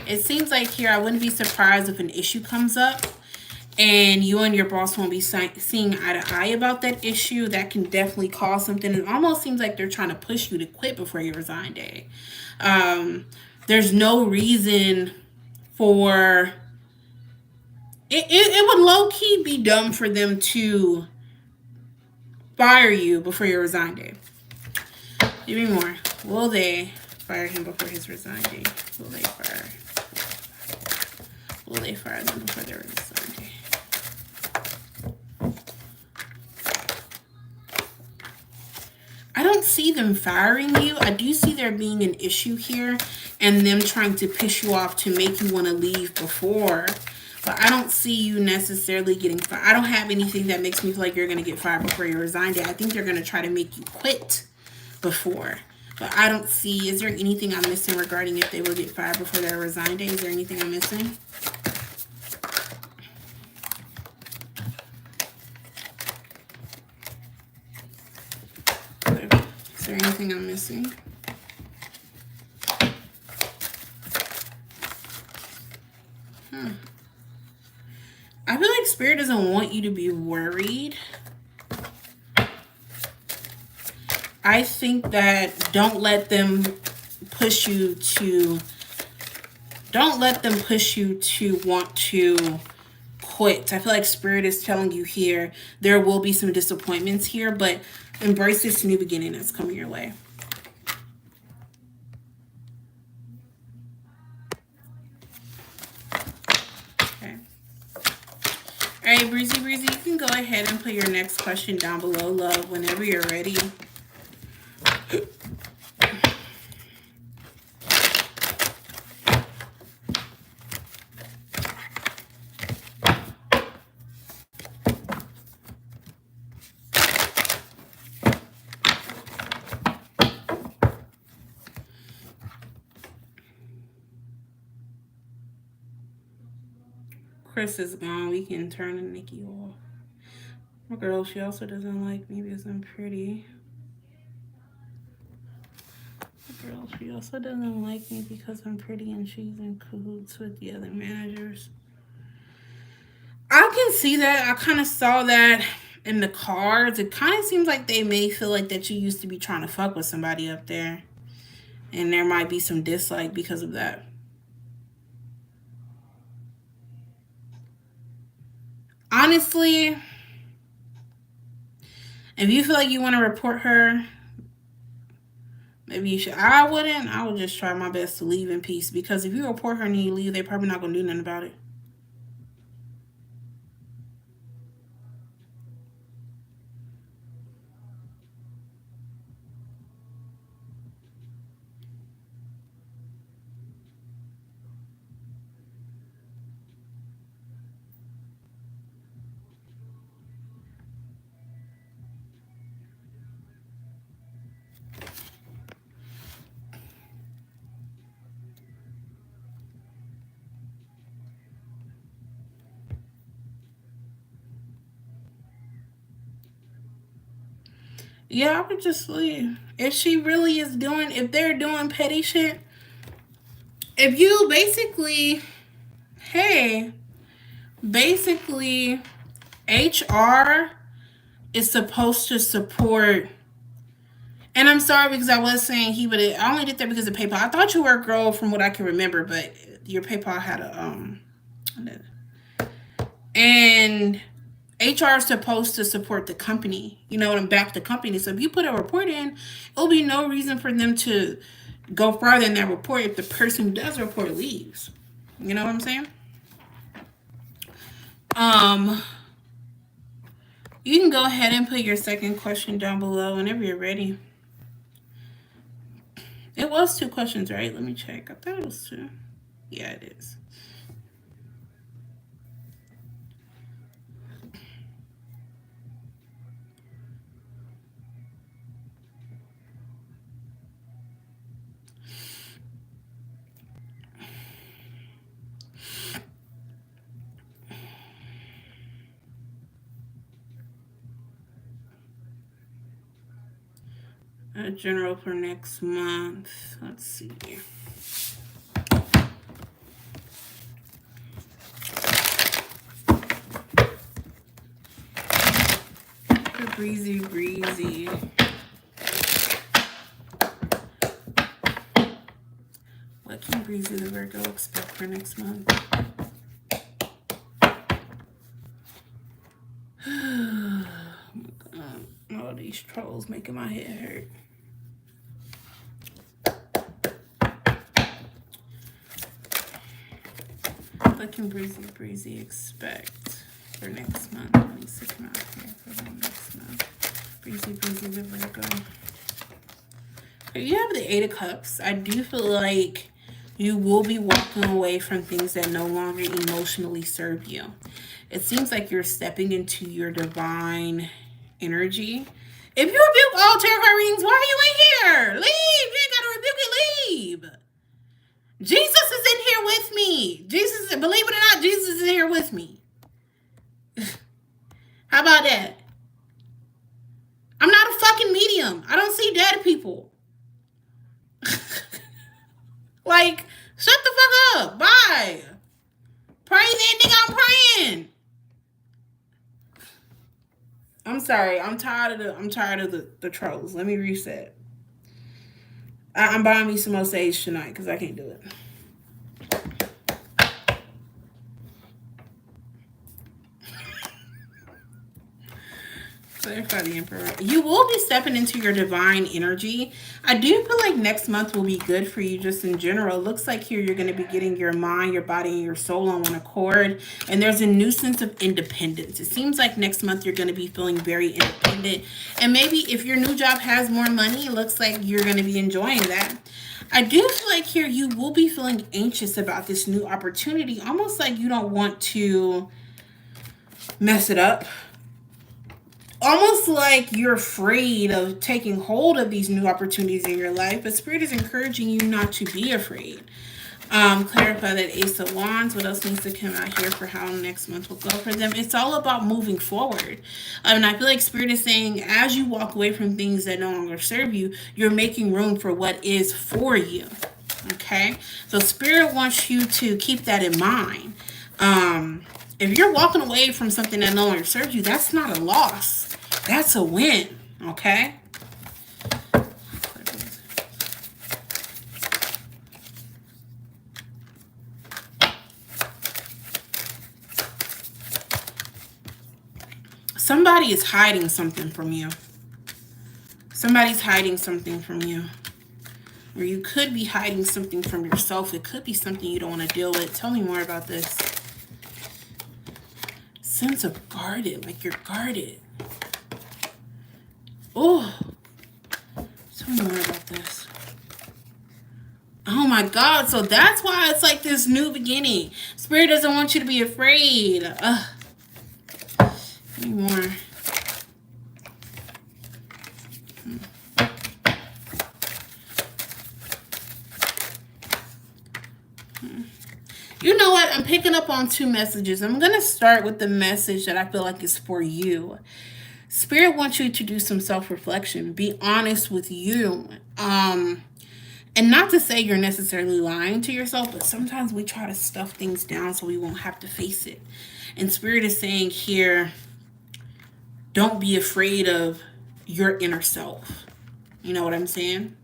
It seems like here I wouldn't be surprised if an issue comes up and you and your boss won't be seeing eye to eye about that issue, that can definitely cause something. It almost seems like they're trying to push you to quit before your resign day. There's no reason for it would low key be dumb for them to fire you before your resign day. Give me more. Will they fire him before his resign day? Will they fire them before their resign day? I don't see them firing you. I do see there being an issue here and them trying to piss you off to make you want to leave before. But I don't see you necessarily getting fired. I don't have anything that makes me feel like you're going to get fired before your resign day. I think they're going to try to make you quit before. But I don't see, is there anything I'm missing regarding if they will get fired before their resign day? Is there anything I'm missing? Is there anything I'm missing? I feel like Spirit doesn't want you to be worried. I think that don't let them push you to want to quit. I feel like Spirit is telling you here there will be some disappointments here, but embrace this new beginning that's coming your way. Okay. All right, Breezy, you can go ahead and put your next question down below, love, whenever you're ready. Chris is gone. We can turn Nikki off. My girl, she also doesn't like me because I'm pretty. My girl, she also doesn't like me because I'm pretty and she's in cahoots with the other managers. I can see that. I kind of saw that in the cards. It kind of seems like they may feel like that you used to be trying to fuck with somebody up there. And there might be some dislike because of that. Honestly, if you feel like you want to report her, maybe you should. I wouldn't. I would just try my best to leave in peace. Because if you report her and you leave, they're probably not going to do nothing about it. Yeah, I would just leave. If she really is doing, if they're doing petty shit, if you basically, hey, basically, HR is supposed to support. And I'm sorry because I was saying he would. I only did that because of PayPal. I thought you were a girl from what I can remember, but your PayPal had a and HR is supposed to support the company, and back the company. So if you put a report in, it'll be no reason for them to go farther in that report if the person who does the report leaves. You know what I'm saying? You can go ahead and put your second question down below whenever you're ready. It was 2 questions, right? Let me check. I thought it was 2. Yeah, it is. General for next month. Let's see. breezy, breezy. What can Breezy the Virgo expect for next month? Oh my God. All these trolls making my head hurt. What can Breezy expect for next month? Let me stick him out here for them next month. Breezy the Virgo. You have the Eight of Cups. I do feel like you will be walking away from things that no longer emotionally serve you. It seems like you're stepping into your divine energy. If you rebuke all tarot card readings, why are you in here? Leave. You ain't got to rebuke it. Leave. Jesus is in here with me. Jesus, believe it or not, Jesus is in here with me. How about that? I'm not a fucking medium. I don't see dead people. Like, shut the fuck up. Bye. Pray then, nigga, I'm praying. I'm sorry. I'm tired of the trolls. Let me reset. I'm buying me some more sage tonight because I can't do it. Clarify the Emperor. You will be stepping into your divine energy. I do feel like next month will be good for you just in general. It looks like here you're going to be getting your mind, your body, and your soul on one accord. And there's a new sense of independence. It seems like next month you're going to be feeling very independent. And maybe if your new job has more money, it looks like you're going to be enjoying that. I do feel like here you will be feeling anxious about this new opportunity. Almost like you don't want to mess it up. Almost like you're afraid of taking hold of these new opportunities in your life, but Spirit is encouraging you not to be afraid. Clarify that Ace of Wands. What else needs to come out here for how next month will go for them? It's all about moving forward. And I feel like Spirit is saying as you walk away from things that no longer serve you, you're making room for what is for you. Okay? So Spirit wants you to keep that in mind. If you're walking away from something that no longer serves you, that's not a loss. That's a win, okay? Somebody is hiding something from you. Somebody's hiding something from you. Or you could be hiding something from yourself. It could be something you don't want to deal with. Tell me more about this. Sense of guarded, like you're guarded. Oh, tell me more about this. Oh my God, so that's why it's like this new beginning. Spirit doesn't want you to be afraid. Give me more. You know what? I'm picking up on two messages. I'm going to start with the message that I feel like is for you. Spirit wants you to do some self-reflection. Be honest with you. And not to say you're necessarily lying to yourself, but sometimes we try to stuff things down so we won't have to face it. And Spirit is saying here, don't be afraid of your inner self. You know what I'm saying?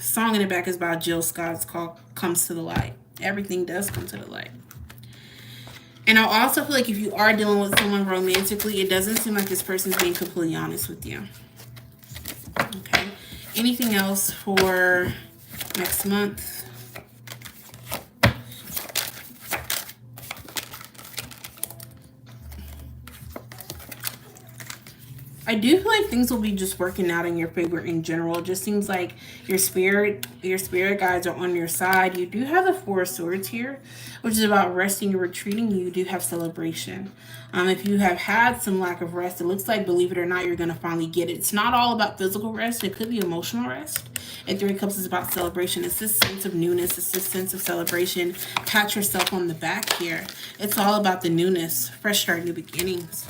Song in the back is by Jill Scott. It's called Comes to the Light. Everything does come to the light. And I also feel like if you are dealing with someone romantically, it doesn't seem like this person's being completely honest with you. Okay. Anything else for next month? I do feel like things will be just working out in your favor in general. It just seems like your spirit guides are on your side. You do have the Four of Swords here, which is about resting and retreating. You do have celebration. If you have had some lack of rest, it looks like, believe it or not, you're going to finally get it. It's not all about physical rest. It could be emotional rest. And Three of Cups is about celebration. It's this sense of newness. It's this sense of celebration. Pat yourself on the back here. It's all about the newness. Fresh start, new beginnings.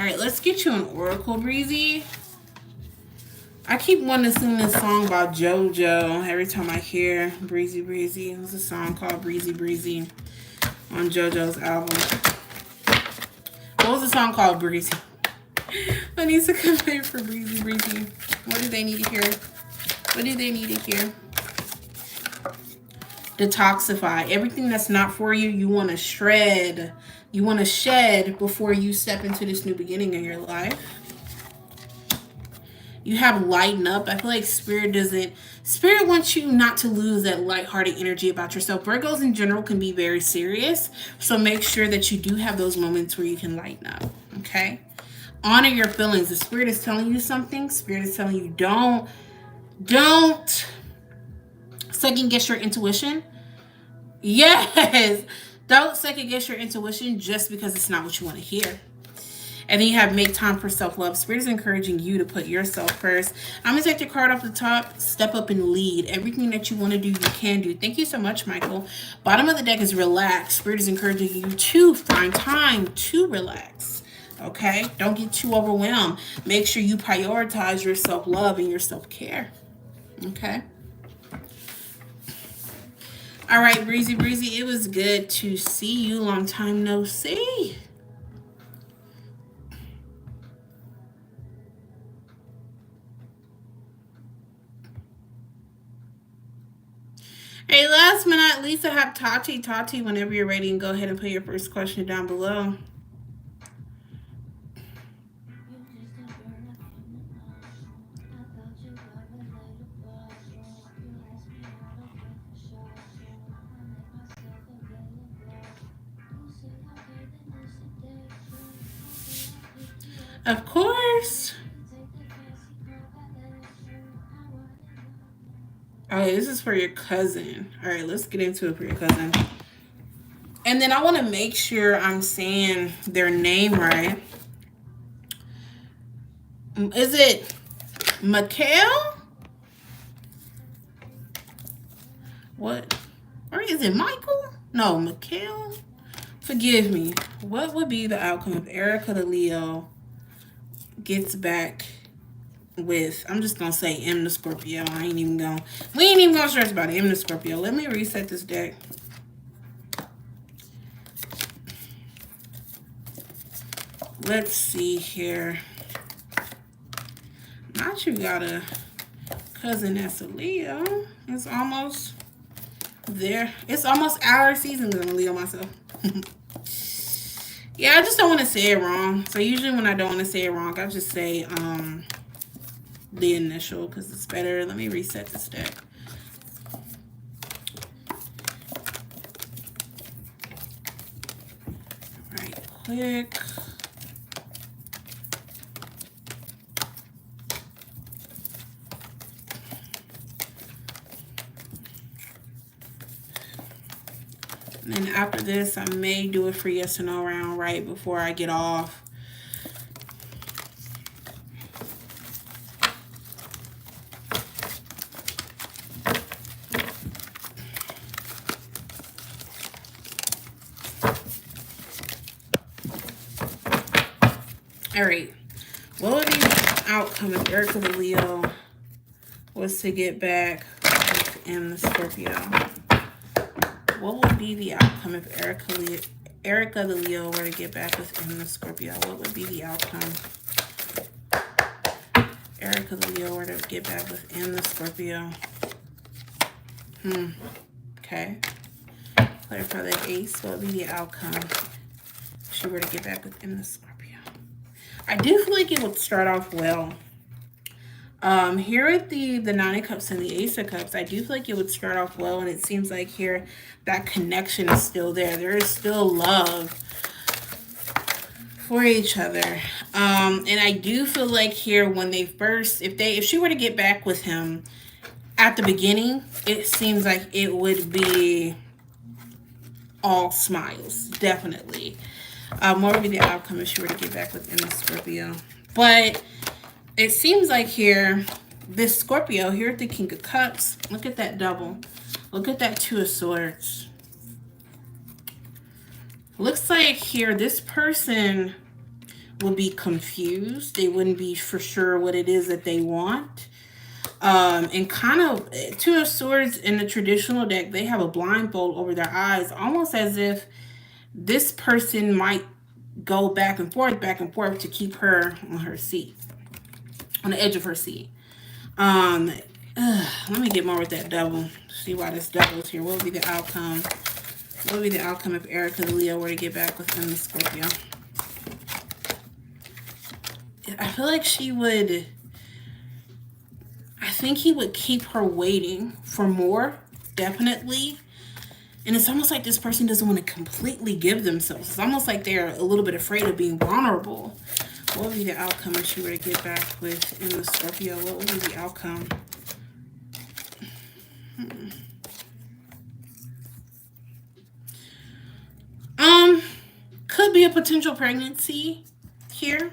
All right, let's get you an oracle, Breezy. I keep wanting to sing this song about JoJo every time I hear Breezy Breezy. There's a song called Breezy Breezy on JoJo's album. What was the song called? Breezy. I need to come here for Breezy Breezy. What do they need to hear? What do they need to hear? Detoxify. Everything that's not for you, you want to shred. You want to shed before you step into this new beginning in your life. You have lighten up. I feel like Spirit wants you not to lose that lighthearted energy about yourself. Virgos in general can be very serious. So make sure that you do have those moments where you can lighten up. Okay? Honor your feelings. The Spirit is telling you something. Spirit is telling you don't second guess your intuition. Yes. Don't second guess your intuition just because it's not what you want to hear. And then you have make time for self-love. Spirit is encouraging you to put yourself first. I'm going to take your card off the top. Step up and lead. Everything that you want to do, you can do. Thank you so much, Michael. Bottom of the deck is relax. Spirit is encouraging you to find time to relax. Okay? Don't get too overwhelmed. Make sure you prioritize your self-love and your self-care. Okay? All right, Breezy Breezy. It was good to see you. Long time no see. Hey, last but not least, I have Tati. Tati, whenever you're ready, and go ahead and put your first question down below. Of course. Okay, this is for your cousin. All right, let's get into it for your cousin. And then I want to make sure I'm saying their name right. Is it Mikhail? What? Or is it Michael? No, Mikhail. Forgive me. What would be the outcome if Erica the Leo gets back with, I'm just gonna say M the Scorpio. We ain't even gonna stress about it. M the Scorpio. Let me reset this deck. Let's see here. Not you got a cousin that's a Leo. It's almost there. It's almost our season. I'm gonna Leo myself. Yeah, I just don't want to say it wrong. So usually when I don't want to say it wrong, I just say the initial because it's better. Let me reset this deck. Right quick. And then after this, I may do a free yes or no round right before I get off. All right. What would be the outcome if Erica the Leo was to get back with M the Scorpio? What would be the outcome if Erica the Leo were to get back with M the Scorpio? What would be the outcome? Erica the Leo were to get back with M the Scorpio. Okay. Clarify the ace. What would be the outcome if she were to get back with M the Scorpio? I do feel like it would start off well. Here at the Nine of Cups and the Ace of Cups, I do feel like it would start off well, and it seems like here that connection is still there. There is still love for each other. And I do feel like here when they first, if she were to get back with him at the beginning, it seems like it would be all smiles, definitely. What would be the outcome if she were to get back with M the Scorpio? But it seems like here, this Scorpio, here at the King of Cups, look at that double. Look at that Two of Swords. Looks like here, this person would be confused. They wouldn't be for sure what it is that they want. And kind of Two of Swords in the traditional deck, they have a blindfold over their eyes, almost as if this person might go back and forth to keep her on her seat, on the edge of her seat. Um, Let me get more with that Devil. See why this Devil is here. What would be the outcome? What would be the outcome if Erica the Leo were to get back within the Scorpio? I feel like she would. I think he would keep her waiting for more, definitely. And it's almost like this person doesn't want to completely give themselves. It's almost like they're a little bit afraid of being vulnerable. What would be the outcome if she were to get back with in the Scorpio? What would be the outcome? Could be a potential pregnancy here.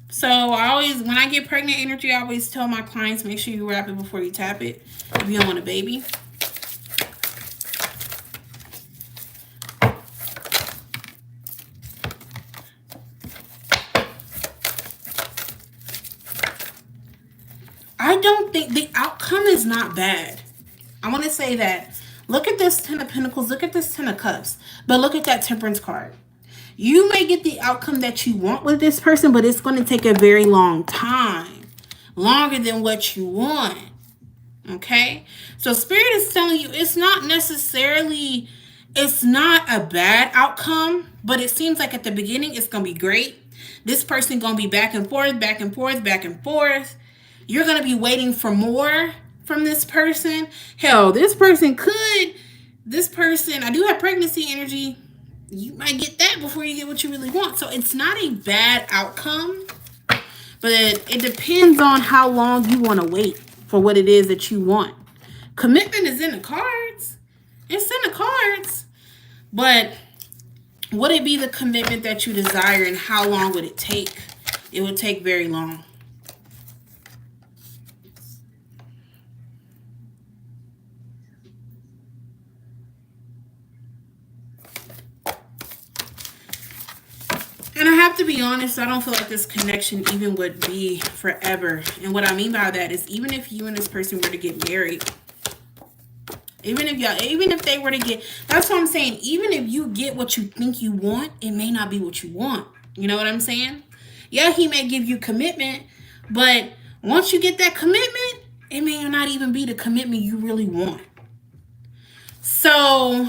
So when I get pregnant energy, I always tell my clients, make sure you wrap it before you tap it if you don't want a baby. I don't think the outcome is not bad. I want to say that. Look at this Ten of Pentacles. Look at this Ten of Cups. But look at that Temperance card. You may get the outcome that you want with this person, but it's going to take a very long time. Longer than what you want. Okay? So Spirit is telling you it's not necessarily, it's not a bad outcome, but it seems like at the beginning it's going to be great. This person going to be back and forth, back and forth, back and forth. You're going to be waiting for more from this person. Hell, this person, I do have pregnancy energy. You might get that before you get what you really want. So it's not a bad outcome, but it depends on how long you want to wait for what it is that you want. Commitment is in the cards. It's in the cards. But would it be the commitment that you desire, and how long would it take? It would take very long. And I have to be honest, I don't feel like this connection even would be forever. And what I mean by that is, even if you and this person were to get married, even if they were to get, that's what I'm saying, even if you get what you think you want, it may not be what you want. You know what I'm saying? Yeah, he may give you commitment, but once you get that commitment, it may not even be the commitment you really want. So,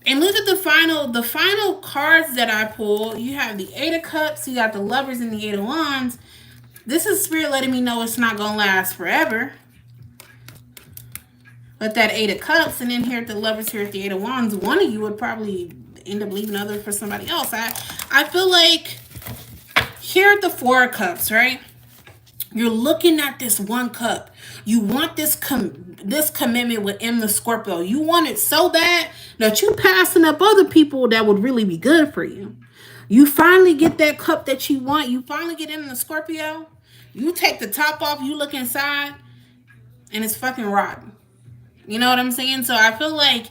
and look at the final cards that I pulled. You have the Eight of Cups, you got the Lovers and the Eight of Wands. This is Spirit letting me know it's not going to last forever. But that Eight of Cups, and then here at the Lovers, here at the Eight of Wands, one of you would probably end up leaving the other for somebody else. I feel like here at the Four of Cups, right? You're looking at this one cup. You want this commitment within the Scorpio. You want it so bad that you passing up other people that would really be good for you. You finally get that cup that you want. You finally get in the Scorpio. You take the top off. You look inside, and it's fucking rotten. You know what I'm saying? So I feel like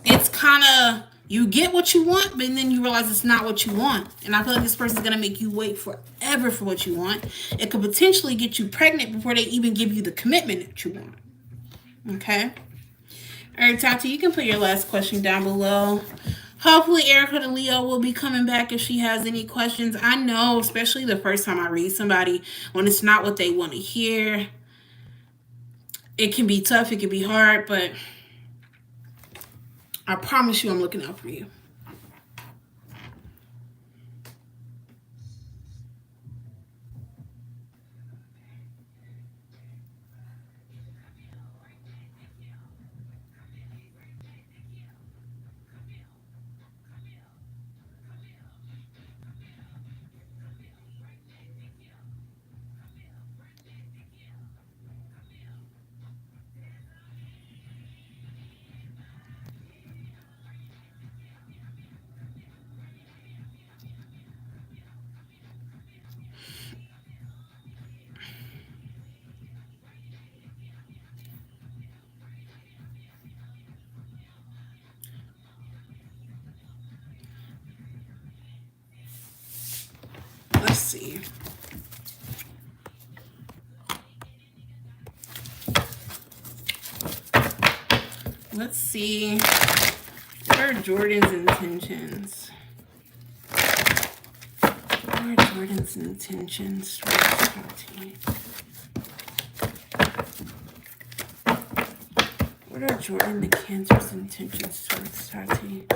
it's kind of, you get what you want, but then you realize it's not what you want. And I feel like this person's going to make you wait forever for what you want. It could potentially get you pregnant before they even give you the commitment that you want. Okay? All right, Tati, you can put your last question down below. Hopefully Erica the Leo will be coming back if she has any questions. I know, especially the first time I read somebody, when it's not what they want to hear, it can be tough, it can be hard, but I promise you I'm looking out for you. Let's see. Let's see. What are Jordan's intentions? What are Jordan's intentions towards Tati? What are Jordan the Cancer's intentions towards Tati?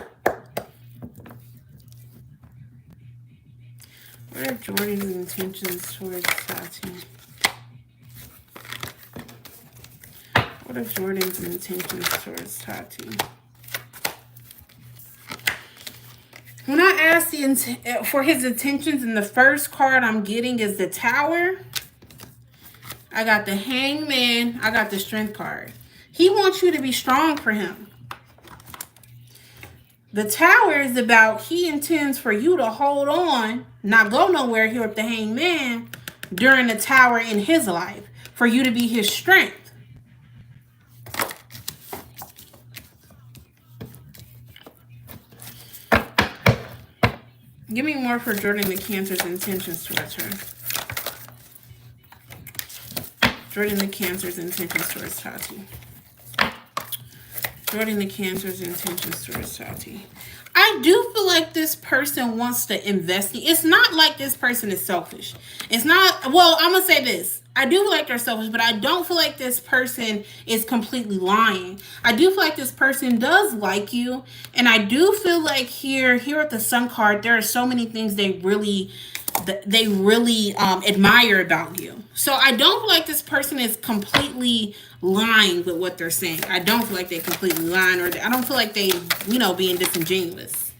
What are Jordan's intentions towards Tati? What are Jordan's intentions towards Tati? When I ask for his intentions, in the first card I'm getting is the Tower. I got the Hangman. I got the Strength card. He wants you to be strong for him. The Tower is about he intends for you to hold on, not go nowhere here with the Hangman during the Tower in his life, for you to be his strength. Give me more for Jordan the Cancer's intentions towards her. Jordan the Cancer's intentions towards Tati. Jordan the Cancer's intentions towards Tati. I do feel like this person wants to invest. It's not like this person is selfish. It's not, well, I'm going to say this. I do feel like they're selfish, but I don't feel like this person is completely lying. I do feel like this person does like you. And I do feel like here at the Sun card, there are so many things they really admire about you. So I don't feel like this person is completely lying with what they're saying. I don't feel like they're completely lying, or I don't feel like they, being disingenuous.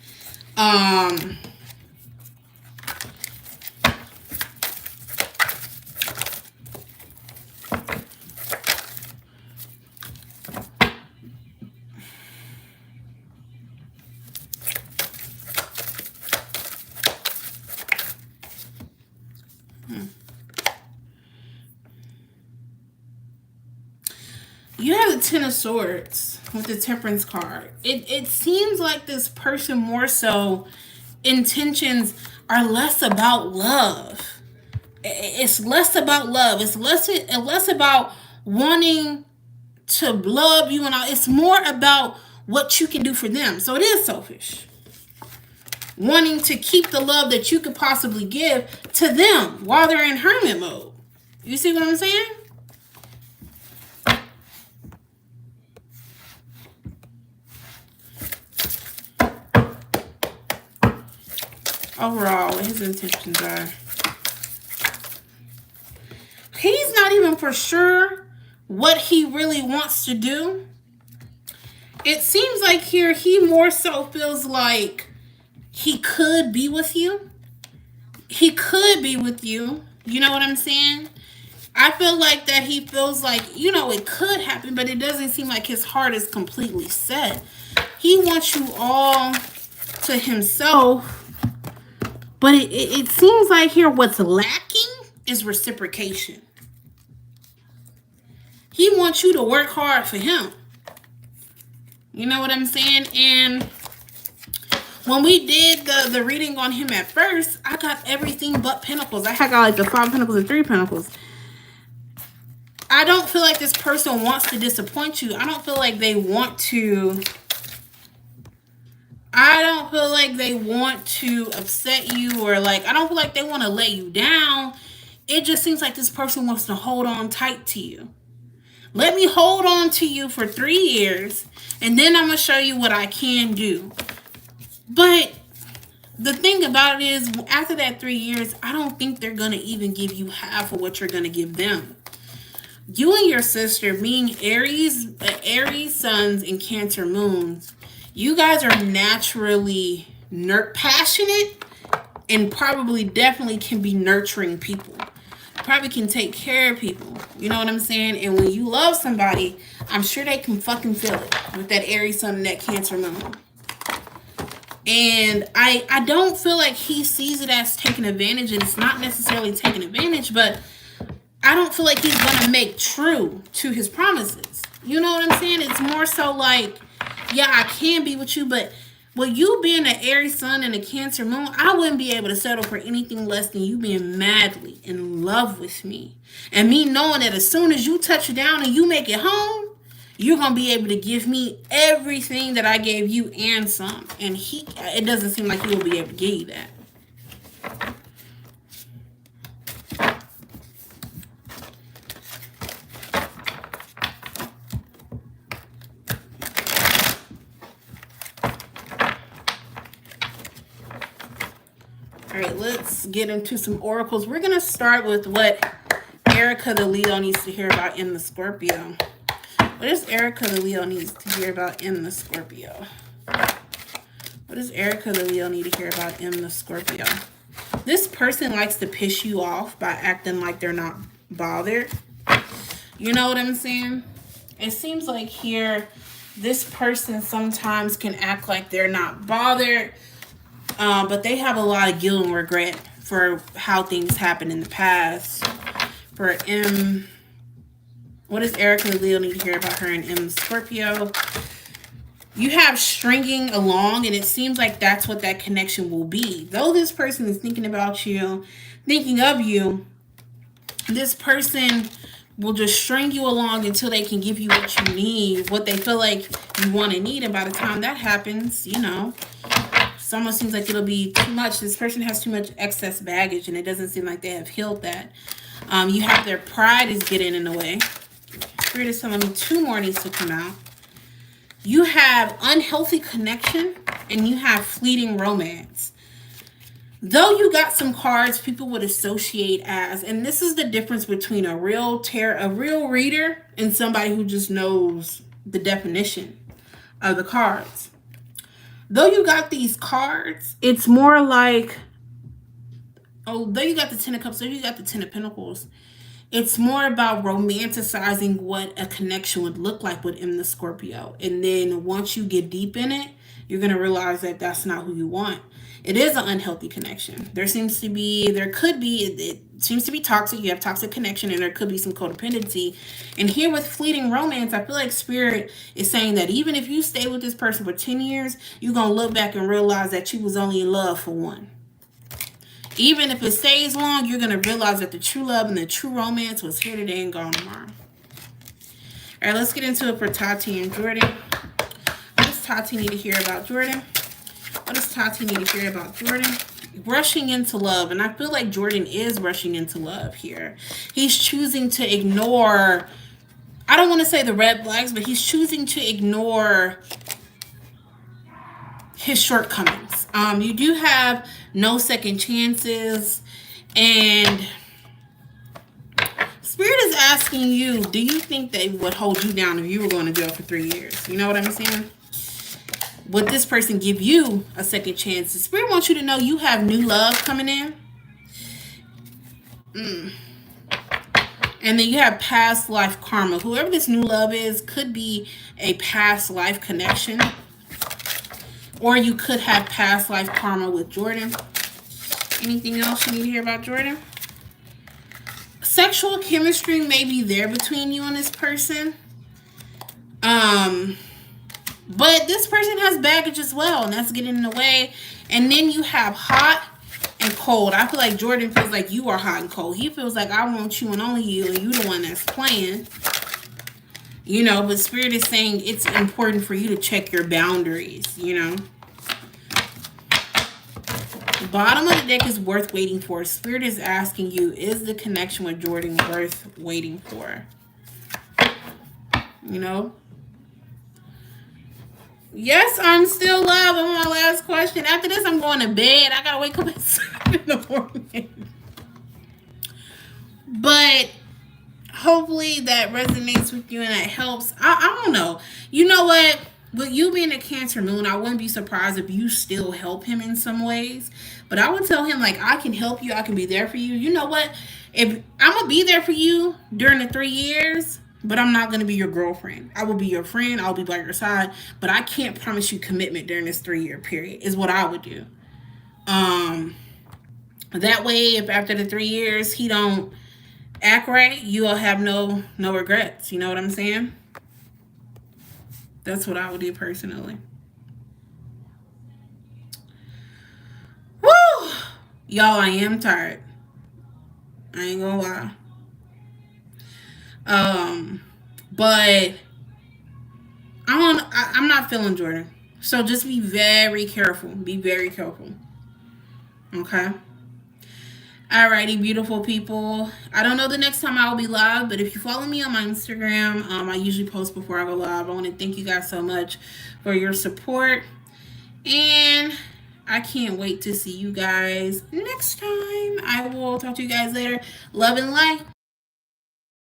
You have the Ten of Swords with the Temperance card. It seems like this person more so intentions are less about love. It's less about love. It's less about wanting to love you and all. It's more about what you can do for them. So it is selfish. Wanting to keep the love that you could possibly give to them while they're in hermit mode. You see what I'm saying? Overall, what his intentions are. He's not even for sure what he really wants to do. It seems like here he more so feels like he could be with you. He could be with you. You know what I'm saying? I feel like that he feels like, it could happen, but it doesn't seem like his heart is completely set. He wants you all to himself. But it seems like here what's lacking is reciprocation. He wants you to work hard for him. You know what I'm saying? And when we did the reading on him at first, I got everything but Pentacles. I got like the 5 Pentacles and 3 Pentacles. I don't feel like this person wants to disappoint you. I don't feel like they want to... I don't feel like they want to upset you, or I don't feel like they want to let you down. It just seems like this person wants to hold on tight to you. Let me hold on to you for 3 years, and then I'm going to show you what I can do. But the thing about it is, after that 3 years, I don't think they're going to even give you half of what you're going to give them. You and your sister, being Aries suns and Cancer moons, you guys are naturally passionate and definitely can be nurturing people. Probably can take care of people. You know what I'm saying? And when you love somebody, I'm sure they can fucking feel it with that Aries sun and that Cancer moon. And I don't feel like he sees it as taking advantage. And it's not necessarily taking advantage, but I don't feel like he's going to make true to his promises. You know what I'm saying? It's more so like, yeah, I can be with you, but With you being an Aries sun and a Cancer moon, I wouldn't be able to settle for anything less than you being madly in love with me. And me knowing that as soon as you touch down and you make it home, you're going to be able to give me everything that I gave you and some. And it doesn't seem like he will be able to give you that. All right, let's get into some oracles. We're going to start with what Erica the Leo needs to hear about in the Scorpio. What does Erica the Leo needs to hear about in the Scorpio? What does Erica the Leo need to hear about in the Scorpio? This person likes to piss you off by acting like they're not bothered. You know what I'm saying? It seems like here, this person sometimes can act like they're not bothered, but they have a lot of guilt and regret for how things happened in the past. For M, what does Erica Leo need to hear about her and M Scorpio? You have stringing along, and it seems like that's what that connection will be. Though this person is thinking about you, thinking of you, this person will just string you along until they can give you what you need, what they feel like you want and need. And by the time that happens, you know, it almost seems like it'll be too much. This person has too much excess baggage, and it doesn't seem like they have healed that. You have their pride is getting in the way. Spirit is telling me 2 more needs to come out. You have unhealthy connection, and you have fleeting romance. Though you got some cards people would associate as, and this is the difference between a real reader and somebody who just knows the definition of the cards. Though you got these cards, it's more like, though you got the 10 of Cups, though you got the 10 of Pentacles, it's more about romanticizing what a connection would look like within the Scorpio. And then once you get deep in it, you're going to realize that that's not who you want. It is an unhealthy connection. It seems to be toxic. You have toxic connection, and there could be some codependency. And here with fleeting romance, I feel like Spirit is saying that even if you stay with this person for 10 years, you're going to look back and realize that you was only in love for 1. Even if it stays long, you're going to realize that the true love and the true romance was here today and gone tomorrow. All right, let's get into it for Tati and Jordan. What does Tati need to hear about Jordan? What does Tati need to hear about Jordan? Rushing into love. And I feel like Jordan is rushing into love here. He's choosing to ignore, I don't want to say the red flags, but he's choosing to ignore his shortcomings. You do have no second chances, and Spirit is asking you, do you think they would hold you down if you were going to jail for 3 years? You know what I'm saying? Would this person give you a second chance? The Spirit wants you to know you have new love coming in. And then you have past life karma. Whoever this new love is could be a past life connection. Or you could have past life karma with Jordan. Anything else you need to hear about Jordan? Sexual chemistry may be there between you and this person. But this person has baggage as well, and that's getting in the way. And then you have hot and cold. I feel like Jordan feels like you are hot and cold. He feels like I want you and only you, and you the one that's playing. You know, but Spirit is saying it's important for you to check your boundaries, you know. The bottom of the deck is worth waiting for. Spirit is asking you, is the connection with Jordan worth waiting for? You know? Yes, I'm still love. On my last question. After this, I'm going to bed. I got to wake up at 7 in the morning. But hopefully that resonates with you and that helps. I don't know. You know what? With you being a Cancer moon, I wouldn't be surprised if you still help him in some ways. But I would tell him, like, I can help you. I can be there for you. You know what? If I'm going to be there for you during the 3 years, but I'm not going to be your girlfriend. I will be your friend. I'll be by your side. But I can't promise you commitment during this 3-year period is what I would do. That way, if after the 3 years he don't act right, you'll have no regrets. You know what I'm saying? That's what I would do personally. Y'all, I am tired. I ain't gonna lie. Um, but I'm not feeling Jordan. So just be very careful. Be very careful. Okay. Alrighty, beautiful people. I don't know the next time I will be live, but if you follow me on my Instagram, I usually post before I go live. I want to thank you guys so much for your support. And I can't wait to see you guys next time. I will talk to you guys later. Love and light.